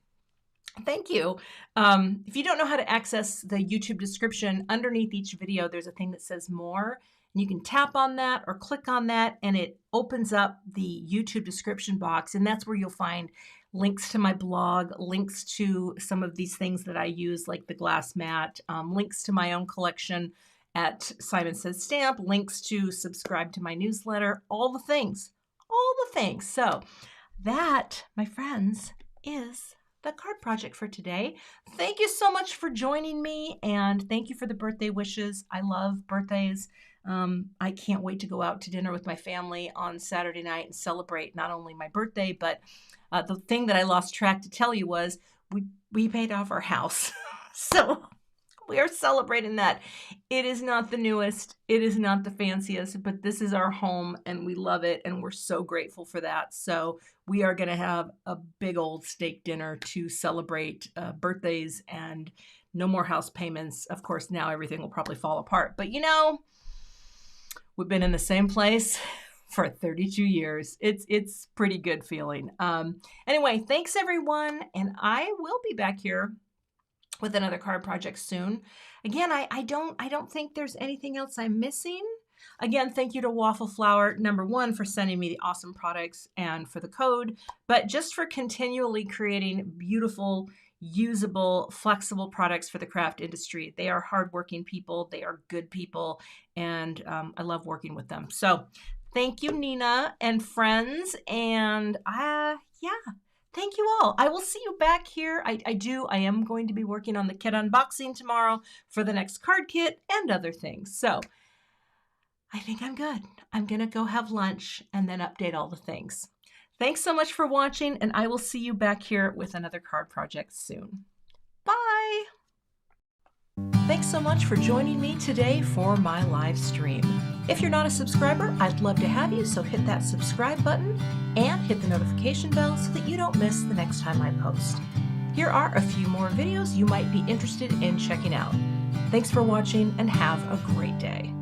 Thank you. If you don't know how to access the YouTube description, underneath each video, there's a thing that says more. And you can tap on that or click on that, and it opens up the YouTube description box. And that's where you'll find links to my blog, links to some of these things that I use, like the glass mat, links to my own collection at Simon Says Stamp, links to subscribe to my newsletter, all the things, all the things. So that, my friends, is the card project for today. Thank you so much for joining me, and thank you for the birthday wishes. I love birthdays. I can't wait to go out to dinner with my family on Saturday night and celebrate not only my birthday, but the thing that I lost track to tell you was we paid off our house. So we are celebrating that. It is not the newest, it is not the fanciest, but this is our home and we love it and we're so grateful for that. So we are going to have a big old steak dinner to celebrate birthdays and no more house payments. Of course, now everything will probably fall apart, but you know, we've been in the same place for 32 years. It's pretty good feeling. Anyway, thanks everyone, and I will be back here with another card project soon. Again, I don't think there's anything else I'm missing. Again, thank you to Waffle Flower, number one, for sending me the awesome products and for the code, but just for continually creating beautiful, usable, flexible products for the craft industry. They are hardworking people. They are good people, and I love working with them. So thank you, Nina and friends, and yeah. Thank you all. I will see you back here. I am going to be working on the kit unboxing tomorrow for the next card kit and other things. So I think I'm good. I'm going to go have lunch and then update all the things. Thanks so much for watching, and I will see you back here with another card project soon. Bye. Thanks so much for joining me today for my live stream. If you're not a subscriber, I'd love to have you, so hit that subscribe button and hit the notification bell so that you don't miss the next time I post. Here are a few more videos you might be interested in checking out. Thanks for watching and have a great day.